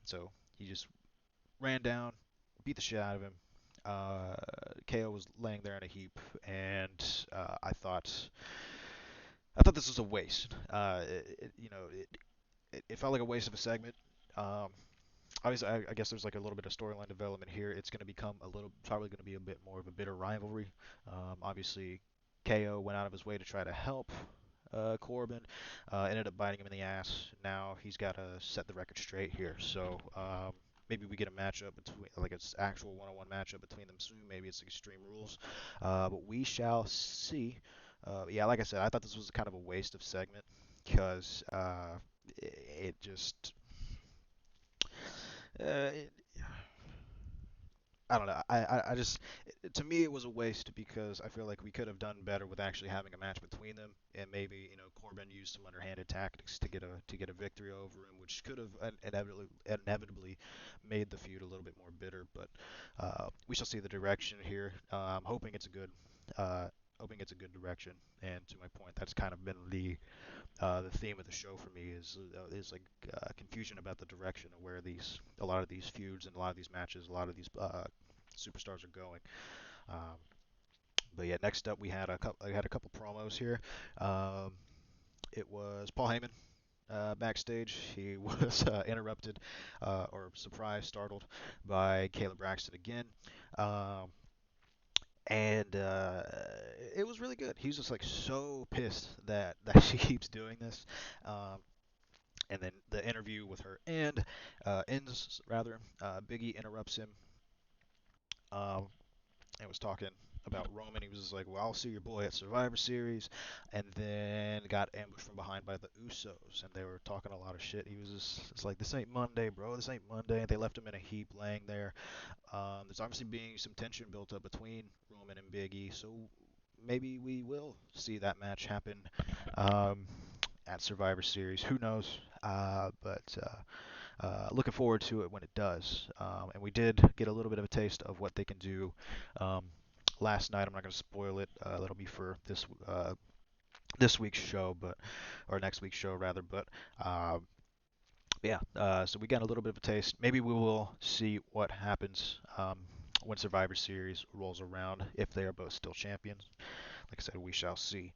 So he just ran down, beat the shit out of him. KO was laying there in a heap, and I thought this was a waste. It felt like a waste of a segment. Um, Obviously, I guess there's like a little bit of storyline development here. It's going to become probably going to be a bit more of a bitter rivalry. Obviously, KO went out of his way to try to help Corbin, ended up biting him in the ass. Now he's got to set the record straight here. So maybe we get a matchup between, like it's actual one-on-one matchup between them soon. Maybe it's Extreme Rules, but we shall see. Yeah, like I said, I thought this was kind of a waste of segment because it just it, I don't know. I just to me it was a waste because I feel like we could have done better with actually having a match between them, and maybe Corbin used some underhanded tactics to get a victory over him, which could have inevitably made the feud a little bit more bitter. But we shall see the direction here. I'm hoping it's a good direction. And to my point, that's kind of been the theme of the show for me is like confusion about the direction of where a lot of these feuds and a lot of these matches, a lot of these superstars are going. Um, but yeah, next up we had a couple promos here. Um, it was Paul Heyman backstage. He was interrupted or surprised, startled by Caleb Braxton again. Um, and it was really good. He was just like so pissed that she keeps doing this. Um, and then the interview with her ends rather. Biggie interrupts him um, and was talking about Roman. He was just like, "Well, I'll see your boy at Survivor Series," and then got ambushed from behind by the Usos, and they were talking a lot of shit. He was just, it's like, "This ain't Monday, bro. This ain't Monday." And they left him in a heap, laying there. There's obviously being some tension built up between Roman and Big E, so maybe we will see that match happen um, at Survivor Series. Who knows? But looking forward to it when it does. And we did get a little bit of a taste of what they can do um, last night. I'm not going to spoil it. That'll be for this week's show, but or next week's show rather. But yeah, so we got a little bit of a taste. Maybe we will see what happens when Survivor Series rolls around if they are both still champions. Like I said, we shall see.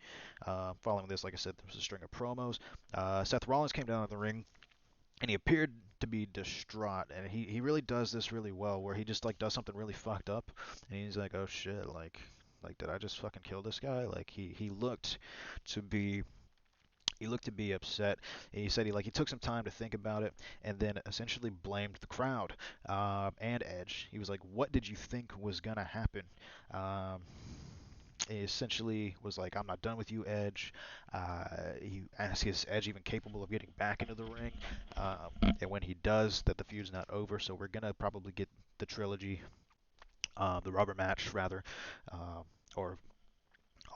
Following this, like I said, there was a string of promos. Seth Rollins came down to the ring and he appeared to be distraught, and he really does this really well where he just like does something really fucked up and he's like, oh shit, like did I just fucking kill this guy? Like he looked to be upset. And he said he took some time to think about it and then essentially blamed the crowd and Edge. He was like, what did you think was gonna happen? um, he essentially was like, I'm not done with you, Edge. He asked, is Edge even capable of getting back into the ring? And when he does, that the feud's not over. So we're going to probably get the trilogy, the rubber match, rather. Um, or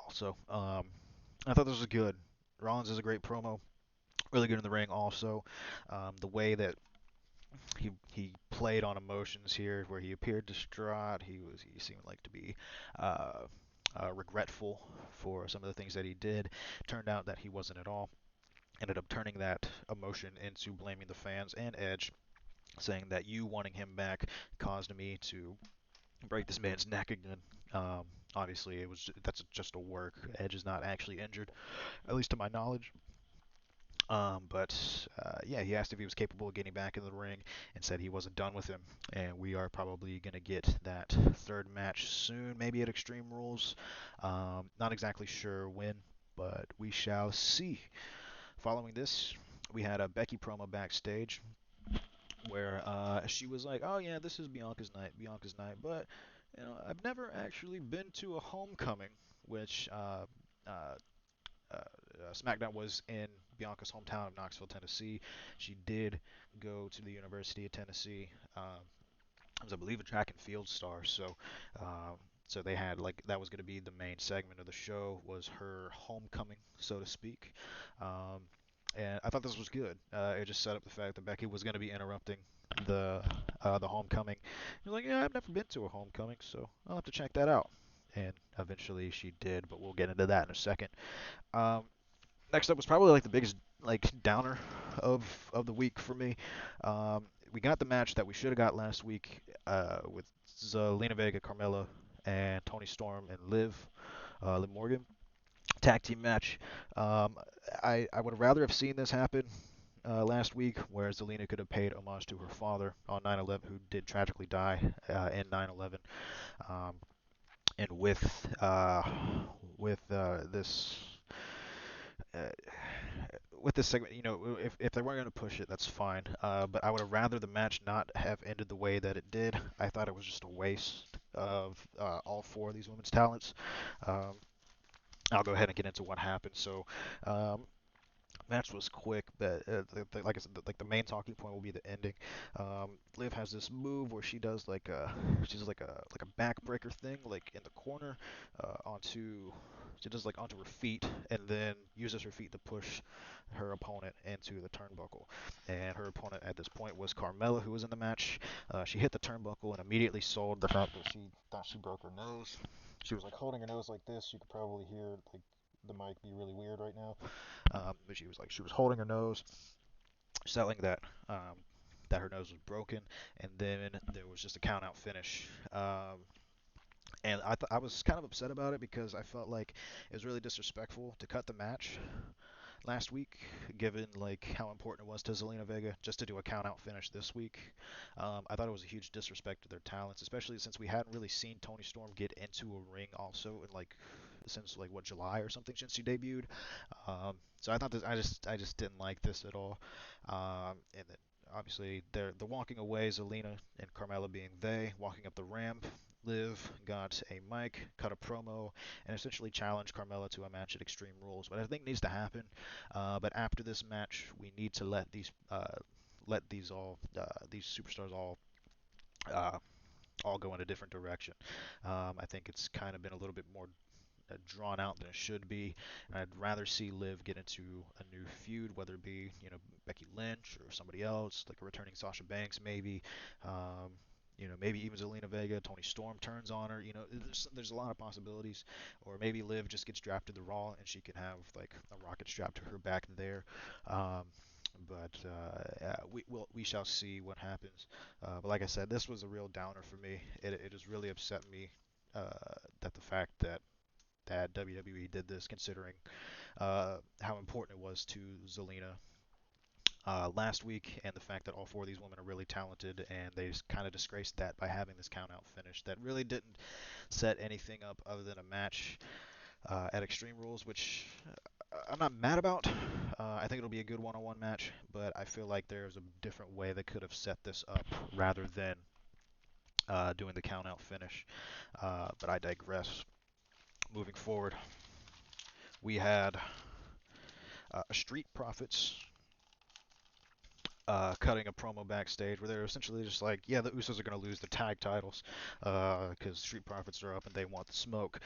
also, I thought this was good. Rollins is a great promo. Really good in the ring, also. The way that he played on emotions here, where he appeared distraught. He seemed like to be uh, regretful for some of the things that he did. Turned out that he wasn't at all. Ended up turning that emotion into blaming the fans and Edge, saying that you wanting him back caused me to break this man's neck again. Um, Obviously, that's just a work. Edge is not actually injured, at least to my knowledge. But yeah, he asked if he was capable of getting back in the ring and said he wasn't done with him. And we are probably going to get that third match soon, maybe at Extreme Rules. Not exactly sure when, but we shall see. Following this, we had a Becky promo backstage where she was like, "Oh yeah, this is Bianca's night, but I've never actually been to a homecoming," which Smackdown was in Bianca's hometown of Knoxville, Tennessee. She did go to the University of Tennessee. Was, I believe, a track and field star. So they had like that was going to be the main segment of the show, was her homecoming, so to speak. Um, and I thought this was good. It just set up the fact that Becky was going to be interrupting the homecoming. You're like, yeah, I've never been to a homecoming, so I'll have to check that out. And eventually she did, but we'll get into that in a second. Um, Next up was probably like the biggest like downer of the week for me. We got the match that we should have got last week with Zelina Vega, Carmella, and Tony Storm and Liv Morgan tag team match. Um, I would rather have seen this happen last week, where Zelina could have paid homage to her father on 9/11, who did tragically die in 9/11. Um, and with this uh, with this segment, if they weren't going to push it, that's fine. But I would have rather the match not have ended the way that it did. I thought it was just a waste of all four of these women's talents. Um, I'll go ahead and get into what happened. So, um, match was quick, but like I said, like the main talking point will be the ending. Liv has this move where she's like a backbreaker thing, like in the corner, onto she does like onto her feet, and then uses her feet to push her opponent into the turnbuckle. And her opponent at this point was Carmella, who was in the match. She hit the turnbuckle and immediately sold the fact that she thought she broke her nose. She was like holding her nose like this. You could probably hear like the mic be really weird right now. But she was holding her nose, selling that her nose was broken, and then there was just a count out finish. And I was kind of upset about it because I felt like it was really disrespectful to cut the match last week, given like how important it was to Zelina Vega just to do a count out finish this week. I thought it was a huge disrespect to their talents, especially since we hadn't really seen Tony Storm get into a ring also in like since like what July or something since she debuted. So I thought this, I just didn't like this at all. And then obviously the walking away, Zelina and Carmella being they walking up the ramp. Liv got a mic, cut a promo, and essentially challenged Carmella to a match at Extreme Rules. What I think needs to happen, but after this match, we need to let these superstars uh, all go in a different direction. I think it's kind of been a little bit more drawn out than it should be. And I'd rather see Liv get into a new feud, whether it be Becky Lynch or somebody else, like a returning Sasha Banks maybe. Um, maybe even Zelina Vega, Tony Storm turns on her. There's a lot of possibilities. Or maybe Liv just gets drafted to Raw and she can have like a rocket strapped to her back there. Um, but yeah, we shall see what happens. But like I said, this was a real downer for me. It has really upset me that the fact that WWE did this, considering how important it was to Zelina last week, and the fact that all four of these women are really talented, and they just kind of disgraced that by having this count-out finish that really didn't set anything up other than a match at Extreme Rules, which I'm not mad about. I think it'll be a good one-on-one match, but I feel like there's a different way they could have set this up rather than doing the count-out finish. But I digress. Moving forward, we had Street Profits cutting a promo backstage where they're essentially just like, yeah, the Usos are going to lose the tag titles because Street Profits are up and they want the smoke.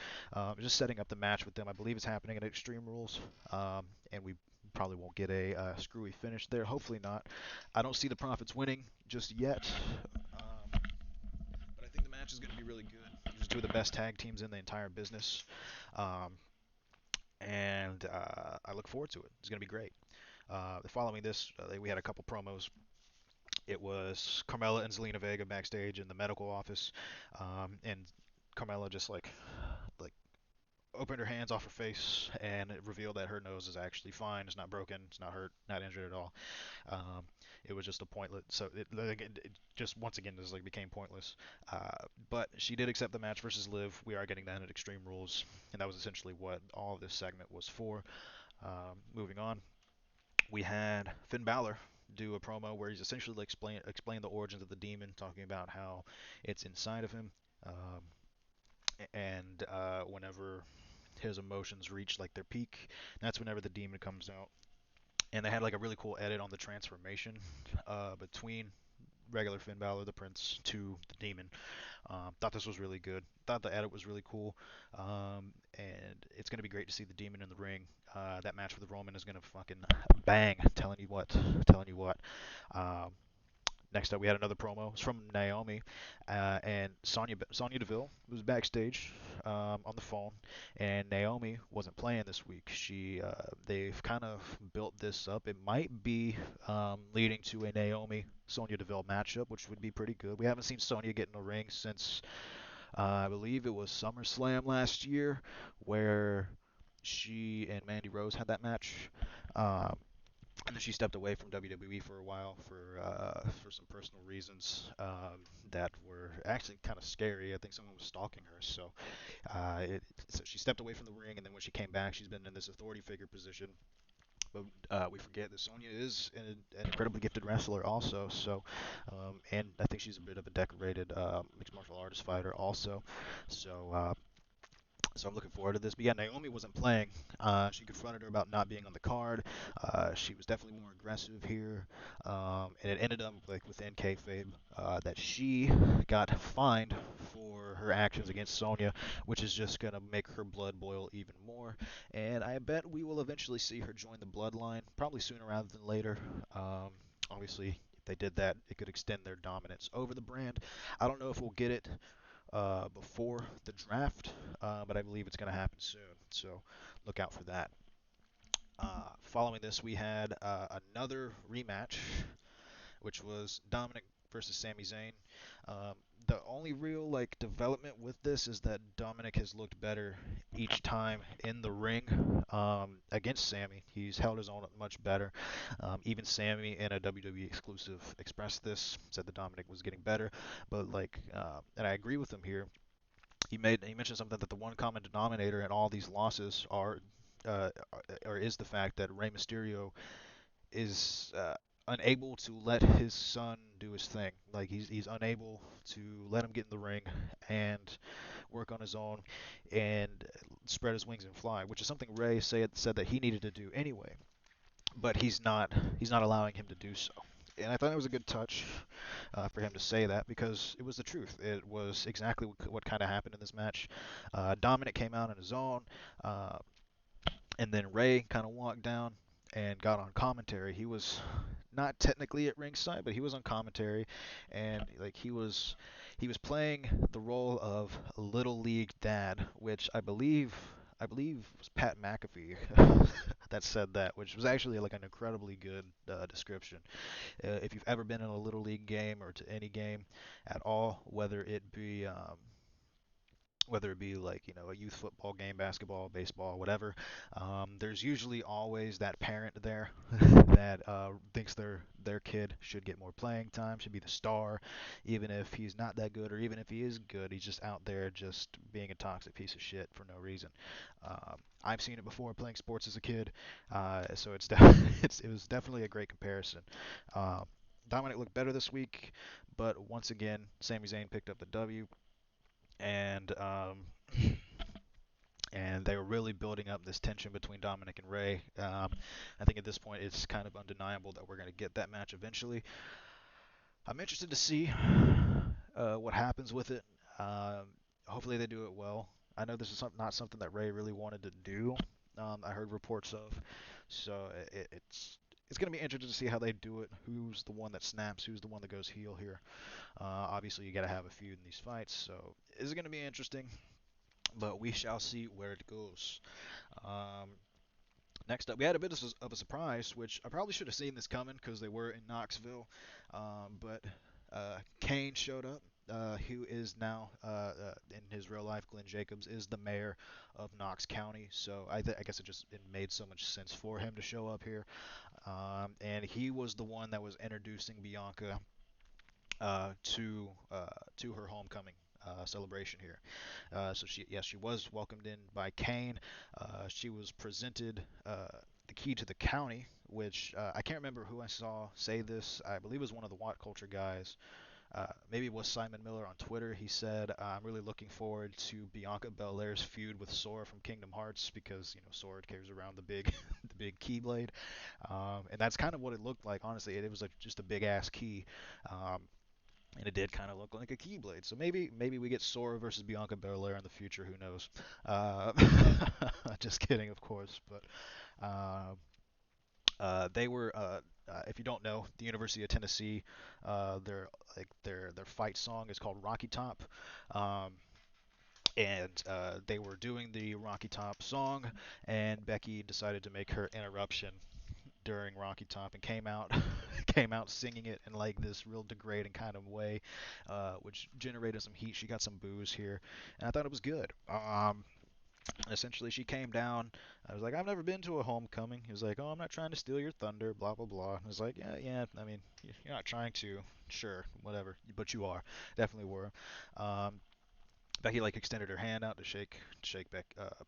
Just setting up the match with them. I believe it's happening at Extreme Rules, and we probably won't get a screwy finish there. Hopefully not. I don't see the Profits winning just yet, but I think the match is going to be really good. These are two of the best tag teams in the entire business, um, and I look forward to it. It's going to be great. Following this, we had a couple promos. It was Carmella and Zelina Vega backstage in the medical office, and Carmella just like opened her hands off her face and it revealed that her nose is actually fine. It's not broken. It's not hurt. Not injured at all. Um, it was just a pointless. So it just once again just like became pointless. But she did accept the match versus Liv. We are getting that at Extreme Rules, and that was essentially what all of this segment was for. Moving on, we had Finn Balor do a promo where he's essentially like explain the origins of the demon, talking about how it's inside of him, and whenever his emotions reach like their peak, that's whenever the demon comes out. And they had like a really cool edit on the transformation between regular Finn Balor, the Prince, to the Demon. Thought this was really good. Thought the edit was really cool. And it's gonna be great to see the Demon in the ring. That match with Roman is gonna fucking bang. Telling you what. Telling you what. Um, Next up, we had another promo. It was from Naomi, and Sonya Deville was backstage on the phone, and Naomi wasn't playing this week. They've kind of built this up. It might be leading to a Naomi Sonya Deville matchup, which would be pretty good. We haven't seen Sonya get in the ring since I believe it was SummerSlam last year, where she and Mandy Rose had that match. Um, and then she stepped away from WWE for a while for some personal reasons that were actually kind of scary. I think someone was stalking her, so she stepped away from the ring, and then when she came back, she's been in this authority figure position. But we forget that Sonya is an incredibly gifted wrestler also. And I think she's a bit of a decorated mixed martial artist fighter also. So so I'm looking forward to this. But yeah, Naomi wasn't playing. She confronted her about not being on the card. She was definitely more aggressive here, and it ended up like within kayfabe that she got fined for her actions against Sonya, which is just gonna make her blood boil even more. And I bet we will eventually see her join the Bloodline, probably sooner rather than later. Obviously, if they did that, it could extend their dominance over the brand. I don't know if we'll get it before the draft, but I believe it's going to happen soon. So look out for that. Following this, we had another rematch, which was Dominic versus Sami Zayn. Um, the only real like development with this is that Dominic has looked better each time in the ring against Sami. He's held his own much better. Even Sami in a WWE exclusive expressed this, said that Dominic was getting better. But like, and I agree with him here. He mentioned something that the one common denominator in all these losses uh, or is the fact that Rey Mysterio is unable to let his son do his thing. Like he's unable to let him get in the ring and work on his own and spread his wings and fly, which is something Ray said that he needed to do anyway. But he's not allowing him to do so. And I thought it was a good touch for him to say that because it was the truth. It was exactly what kind of happened in this match. Dominic came out on his own. Uh, and then Ray kind of walked down and got on commentary. He was not technically at ringside, but he was on commentary, and like he was playing the role of little league dad, which I believe was Pat McAfee that said that, which was actually like an incredibly good description. If you've ever been in a little league game or to any game at all, whether it be like a youth football game, basketball, baseball, whatever, there's usually always that parent there that thinks their kid should get more playing time, should be the star, even if he's not that good, or even if he is good, he's just out there just being a toxic piece of shit for no reason. I've seen it before playing sports as a kid, so it was definitely a great comparison. Uh, Dominic looked better this week, but once again, Sami Zayn picked up the W, and and they were really building up this tension between Dominic and Ray. I think at this point it's kind of undeniable that we're going to get that match eventually. I'm interested to see what happens with it. Um, Hopefully they do it well. I know this is not something that Ray really wanted to do. I heard reports of, so it's going to be interesting to see how they do it. Who's the one that snaps? Who's the one that goes heel here? Obviously, you got to have a feud in these fights, so it's going to be interesting. But we shall see where it goes. Um, Next up, we had a bit of a surprise, which I probably should have seen this coming because they were in Knoxville. But Kane showed up, who is now, in his real life, Glenn Jacobs is the mayor of Knox County. So I guess it made so much sense for him to show up here. And he was the one that was introducing Bianca to her homecoming celebration here. So she was welcomed in by Kane. She was presented the key to the county, which I can't remember who I saw say this. I believe it was one of the Watt Culture guys. Maybe it was Simon Miller on Twitter. He said, "I'm really looking forward to Bianca Belair's feud with Sora from Kingdom Hearts because Sora carries around the big, the big keyblade, and that's kind of what it looked like. Honestly, it was like just a big ass key." And it did kind of look like a Keyblade. So maybe we get Sora versus Bianca Belair in the future. Who knows? Uh, just kidding, of course. But uh, they were, if you don't know, the University of Tennessee. Their fight song is called Rocky Top. Um, and they were doing the Rocky Top song, and Becky decided to make her interruption during Rocky Top and came out came out singing it in like this real degrading kind of way, which generated some heat. She got some boos here, and I thought it was good. Essentially, she came down. I was like, I've never been to a homecoming. He was like, oh, I'm not trying to steal your thunder, blah blah blah. I was like, yeah, yeah. I mean, you're not trying to, sure, whatever, but you are, definitely were. Um, Becky like extended her hand out to shake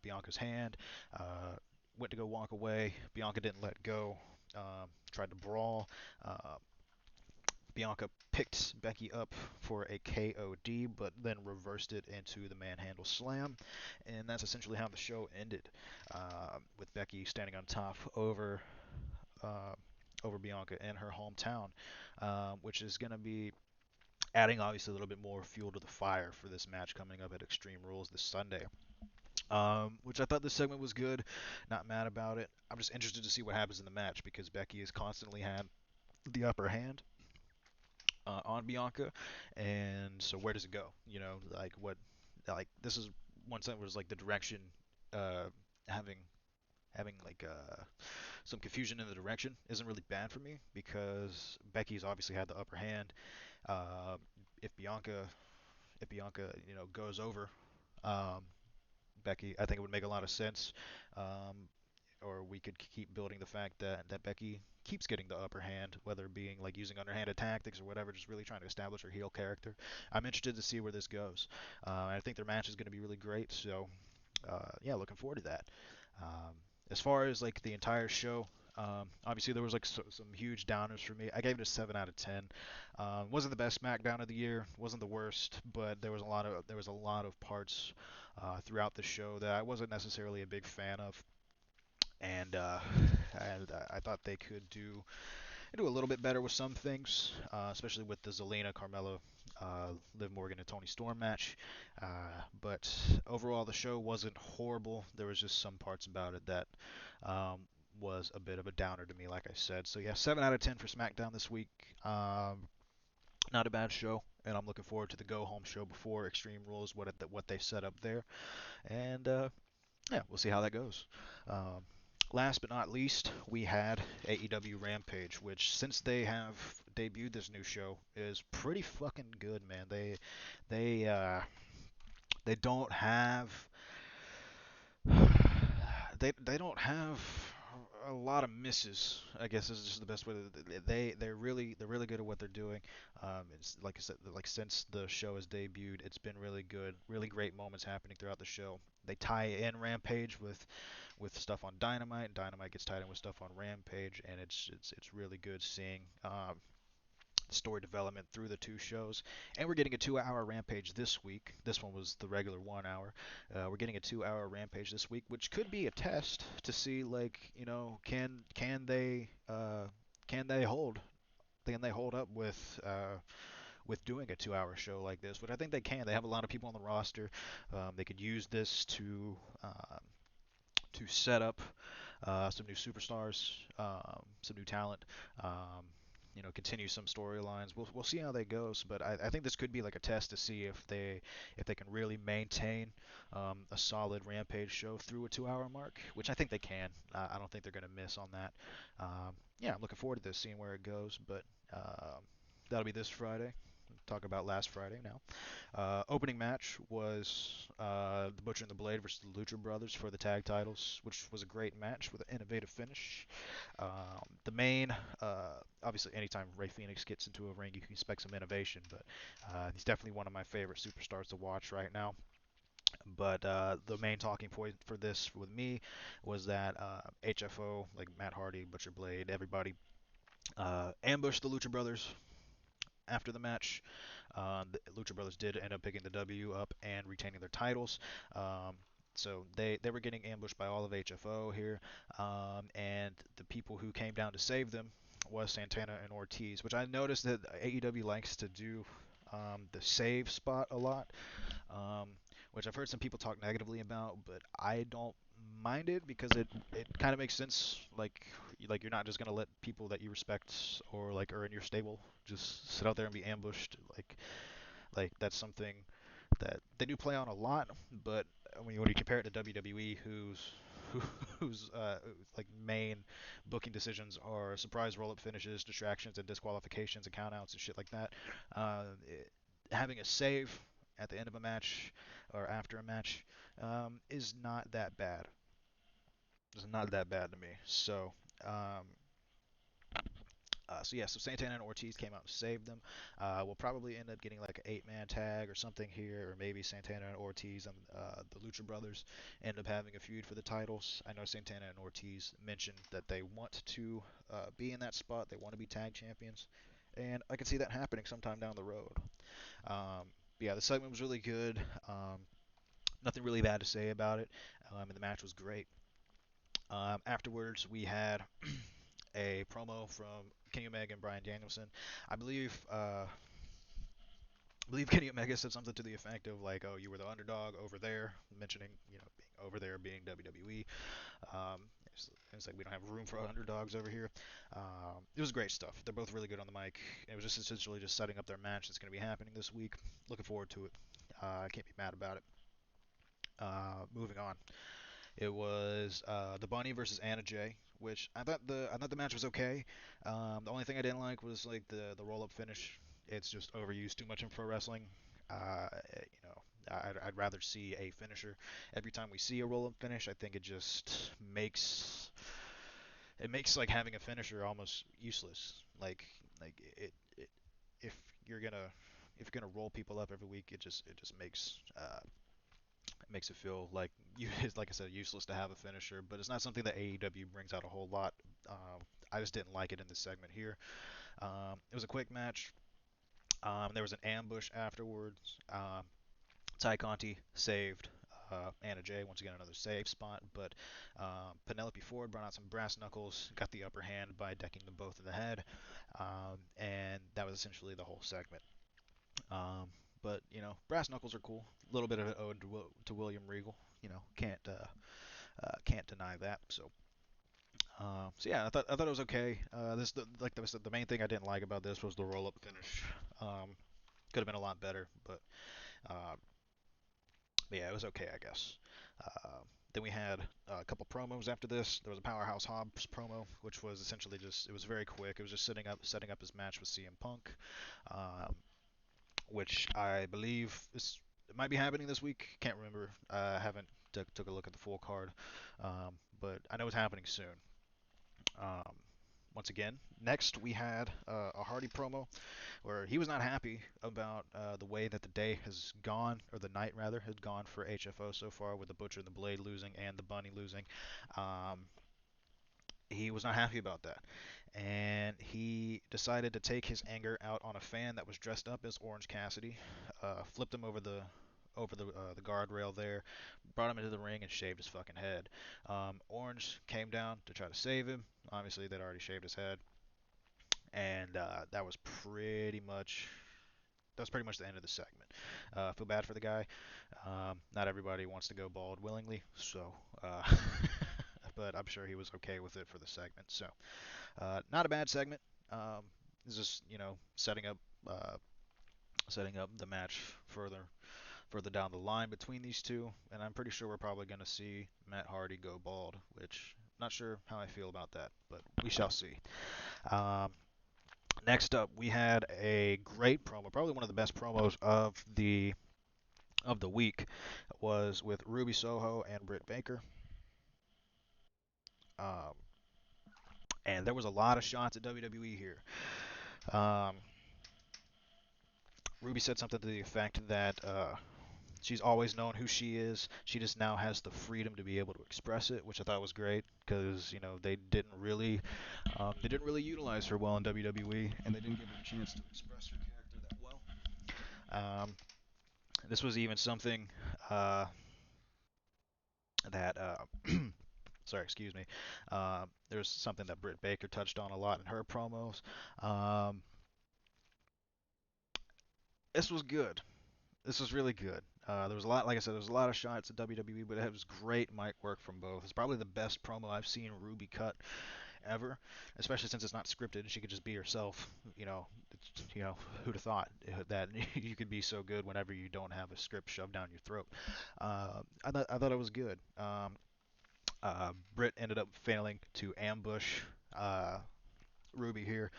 Bianca's hand. Uh, Went to go walk away. Bianca didn't let go. Tried to brawl. Uh, Bianca picked Becky up for a KOD, but then reversed it into the manhandle slam, and that's essentially how the show ended, with Becky standing on top uh, over Bianca in her hometown, which is going to be adding obviously a little bit more fuel to the fire for this match coming up at Extreme Rules this Sunday. Which I thought this segment was good. Not mad about it. I'm just interested to see what happens in the match because Becky has constantly had the upper hand on Bianca, and so where does it go? Like what? Like this is one segment was like the direction, uh, having like some confusion in the direction isn't really bad for me because Becky's obviously had the upper hand. Uh, if Bianca, if Bianca, goes over um, Becky, I think it would make a lot of sense. Um, or we could keep building the fact that Becky keeps getting the upper hand, whether it being like using underhanded tactics or whatever, just really trying to establish her heel character. I'm interested to see where this goes. I think their match is going to be really great, so yeah, looking forward to that. Um, as far as like the entire show, obviously there was like some huge downers for me. I gave it a 7 out of 10. Wasn't the best SmackDown of the year, wasn't the worst, but there was a lot of parts throughout the show that I wasn't necessarily a big fan of, and I thought they could do a little bit better with some things, especially with the Zelina, Carmella, Liv Morgan, and Tony Storm match. But overall, the show wasn't horrible. There was just some parts about it that um, was a bit of a downer to me, like I said. So yeah, 7 out of 10 for SmackDown this week. Not a bad show, and I'm looking forward to the go home show before Extreme Rules, what they set up there, and yeah, we'll see how that goes. Um, Last but not least, we had AEW Rampage, which since they have debuted this new show is pretty fucking good, man. They they don't have they don't have a lot of misses. I guess is just the best way. They're really good at what they're doing. It's like I said, like since the show has debuted, it's been really good. Really great moments happening throughout the show. They tie in Rampage with stuff on Dynamite. Dynamite gets tied in with stuff on Rampage, and it's really good seeing story development through the two shows. And we're getting a 2-hour Rampage this week. This one was the regular 1 hour. We're getting a 2-hour Rampage this week, which could be a test to see like can they hold up with doing a 2-hour show like this, which I think they can. They have a lot of people on the roster. They could use this to set up some new superstars, some new talent. Um, continue some storylines. We'll see how that goes, but I think this could be like a test to see if they can really maintain a solid Rampage show through a 2-hour mark, which I think they can. I don't think they're going to miss on that. Yeah, I'm looking forward to this, seeing where it goes, but that'll be this Friday. Talk about last Friday now. Opening match was the Butcher and the Blade versus the Lucha Brothers for the tag titles, which was a great match with an innovative finish. The main, obviously, anytime Ray Phoenix gets into a ring, you can expect some innovation, but he's definitely one of my favorite superstars to watch right now. But the main talking point for this with me was that HFO, like Matt Hardy, Butcher Blade, everybody, ambushed the Lucha Brothers after the match. The Lucha Brothers did end up picking the W up and retaining their titles. So they were getting ambushed by all of HFO here, and the people who came down to save them was Santana and Ortiz, which I noticed that AEW likes to do the save spot a lot, um, which I've heard some people talk negatively about, but I don't mind it because it kind of makes sense. Like you're not just gonna let people that you respect or like are in your stable just sit out there and be ambushed. Like that's something that they do play on a lot, but when you compare it to WWE, whose like main booking decisions are surprise roll-up finishes, distractions, and disqualifications, and countouts and shit like that, having a save at the end of a match or after a match is not that bad. It's not that bad to me. So yeah, so Santana and Ortiz came out and saved them. We'll probably end up getting like an 8-man tag or something here, or maybe Santana and Ortiz and the Lucha Brothers end up having a feud for the titles. I know Santana and Ortiz mentioned that they want to be in that spot. They want to be tag champions, and I can see that happening sometime down the road. Yeah, the segment was really good. Nothing really bad to say about it, and the match was great. Afterwards, we had a promo from Kenny Omega and Bryan Danielson. I believe Kenny Omega said something to the effect of like, "Oh, you were the underdog over there," mentioning being over there being WWE. Um, it's like we don't have room for underdogs over here. It was great stuff. They're both really good on the mic. It was just essentially just setting up their match that's going to be happening this week. Looking forward to it. I can't be mad about it. Moving on. It was the Bunny versus Anna Jay, which I thought the match was okay. The only thing I didn't like was like the roll up finish. it's just overused too much in pro wrestling. Uh, I'd rather see a finisher. Every time we see a roll-up finish, I think it just makes like having a finisher almost useless. Like if you're gonna if you're gonna roll people up every week, it just makes it feel like you like I said useless to have a finisher. But it's not something that AEW brings out a whole lot. I just didn't like it in this segment here. It was a quick match. There was an ambush afterwards. Ty Conti saved Anna Jay, once again another save spot, but Penelope Ford brought out some brass knuckles, got the upper hand by decking them both in the head, and that was essentially the whole segment. Um, but brass knuckles are cool. A little bit of an ode to William Regal. Can't deny that. So yeah, I thought it was okay. Like I said, the main thing I didn't like about this was the roll up finish. Could have been a lot better, uh, but yeah, it was okay, I guess. Uh, then we had a couple promos after this. There was a Powerhouse Hobbs promo, which was essentially it was very quick. It was just setting up his match with CM Punk, um, which I believe it might be happening this week. Can't remember. I haven't took a look at the full card, but I know it's happening soon. Um, Once again, next we had a Hardy promo where he was not happy about the way that the day has gone, or the night rather, has gone for HFO so far, with the Butcher and the Blade losing and the Bunny losing. Um, he was not happy about that, and he decided to take his anger out on a fan that was dressed up as Orange Cassidy, flipped him over the guardrail there, brought him into the ring and shaved his fucking head. Orange came down to try to save him. Obviously, they'd already shaved his head, and that was pretty much the end of the segment. I feel bad for the guy. Not everybody wants to go bald willingly, so uh, but I'm sure he was okay with it for the segment. So not a bad segment. This is uh, setting up the match further down the line between these two, and I'm pretty sure we're probably going to see Matt Hardy go bald, which not sure how I feel about that, but we shall see. Um, Next up, we had a great promo, probably one of the best promos of the week, was with Ruby Soho and Britt Baker. Um, and there was a lot of shots at WWE here. Um, Ruby said something to the effect that she's always known who she is. She just now has the freedom to be able to express it, which I thought was great because they didn't really utilize her well in WWE, and they didn't give her a chance to express her character that well. This was even something uh, that sorry, excuse me. There's something that Britt Baker touched on a lot in her promos. Um, this was good. This was really good. There was a lot, like I said, there was a lot of shots at WWE, but it was great mic work from both. It's probably the best promo I've seen Ruby cut ever, especially since it's not scripted and she could just be herself. Who'd have thought that you could be so good whenever you don't have a script shoved down your throat? I thought it was good. Britt ended up failing to ambush uh, Ruby here,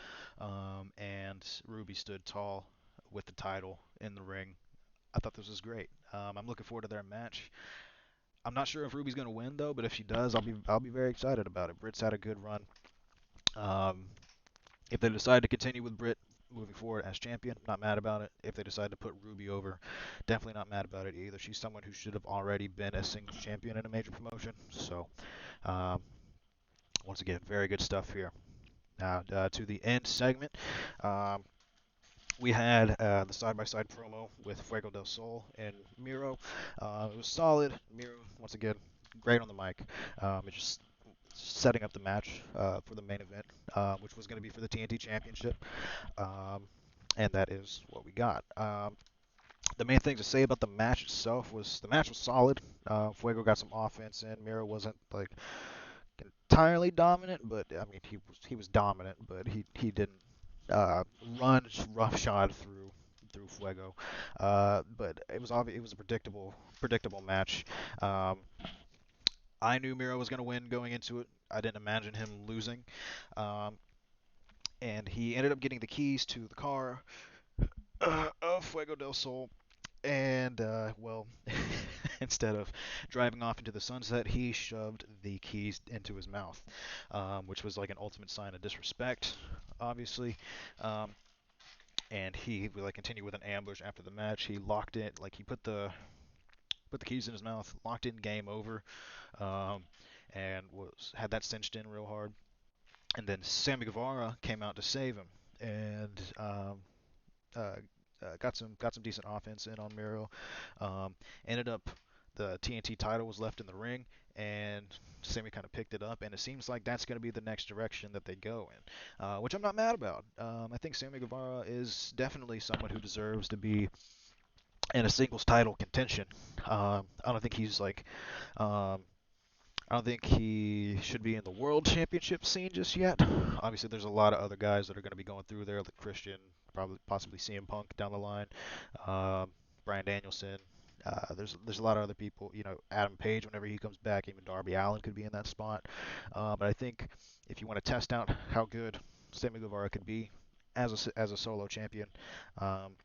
and Ruby stood tall with the title in the ring. I thought this was great. I'm looking forward to their match. I'm not sure if Ruby's going to win though, but if she does, I'll be very excited about it. Britt's had a good run. Um, if they decide to continue with Britt moving forward as champion, not mad about it. If they decide to put Ruby over, definitely not mad about it either. She's someone who should have already been a singles champion in a major promotion. So, um, once again, very good stuff here. Now, to the end segment, um, we had the side-by-side promo with Fuego del Sol and Miro. It was solid. Miro, once again, great on the mic. It's just setting up the match for the main event, which was going to be for the TNT Championship, um, and that is what we got. The main thing to say about the match itself was the match was solid. Fuego got some offense in. Miro wasn't like entirely dominant, but I mean he was dominant, but he didn't uh, run roughshod through Fuego. But it was obvious it was a predictable match. Um, I knew Miro was going to win going into it. I didn't imagine him losing. Um, and he ended up getting the keys to the car of Fuego del Sol. And, well, instead of driving off into the sunset, he shoved the keys into his mouth, which was like an ultimate sign of disrespect, obviously. Um, and he like continued with an ambush after the match. He locked it, like he put the keys in his mouth, locked in game over, um, and was had that cinched in real hard. And then Sammy Guevara came out to save him, and uh, got some decent offense in on Miro. Um, Ended up the TNT title was left in the ring, and Sammy kind of picked it up, and it seems like that's going to be the next direction that they go in, which I'm not mad about. I think Sammy Guevara is definitely someone who deserves to be in a singles title contention. I don't think he's like um, I don't think he should be in the world championship scene just yet. Obviously, there's a lot of other guys that are going to be going through there, like Christian, probably possibly CM Punk down the line, um, Bryan Danielson. There's a lot of other people. Adam Page whenever he comes back, even Darby Allin could be in that spot. But I think if you want to test out how good Sammy Guevara could be as a solo champion, um,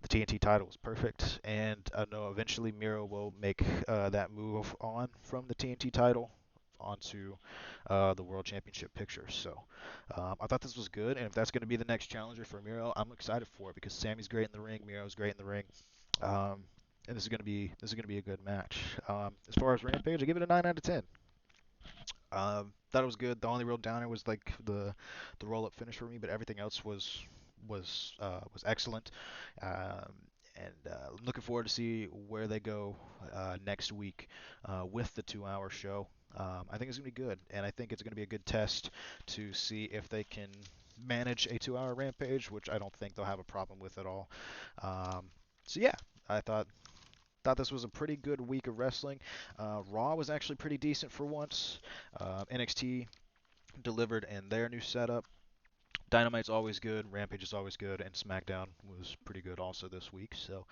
the TNT title was perfect, and I know eventually Miro will make that move on from the TNT title onto the World Championship picture. So I thought this was good, and if that's going to be the next challenger for Miro, I'm excited for it because Sammy's great in the ring, Miro's great in the ring, um, and this is going to be a good match. As far as Rampage, I give it a 9 out of 10. Thought it was good. The only real downer was like the roll up finish for me, but everything else was excellent. Um, and looking forward to see where they go next week with the 2 hour show. I think it's gonna be good, and I think it's gonna be a good test to see if they can manage a 2 hour Rampage, which I don't think they'll have a problem with at all. Um, so yeah, I thought this was a pretty good week of wrestling. Raw was actually pretty decent for once. NXT delivered in their new setup. Dynamite's always good, Rampage is always good, and Smackdown was pretty good also this week. So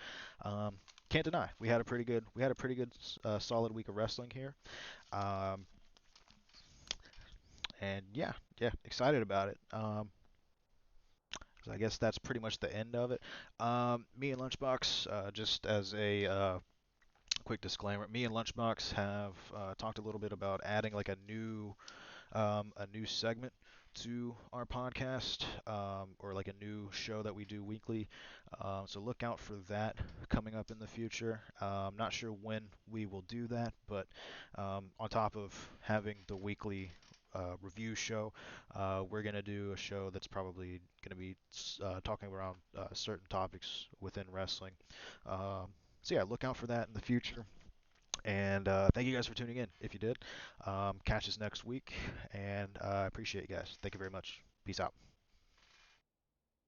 um, can't deny we had a pretty good solid week of wrestling here. Um, and yeah, excited about it. So I guess that's pretty much the end of it. Me and Lunchbox, just as a quick disclaimer, me and Lunchbox have talked a little bit about adding like a new segment to our podcast, or like a new show that we do weekly. So look out for that coming up in the future. Not sure when we will do that, but on top of having the weekly review show, we're going to do a show that's probably going to be talking around certain topics within wrestling. So yeah, look out for that in the future. And thank you guys for tuning in. If you did, catch us next week. And I appreciate you guys. Thank you very much. Peace out.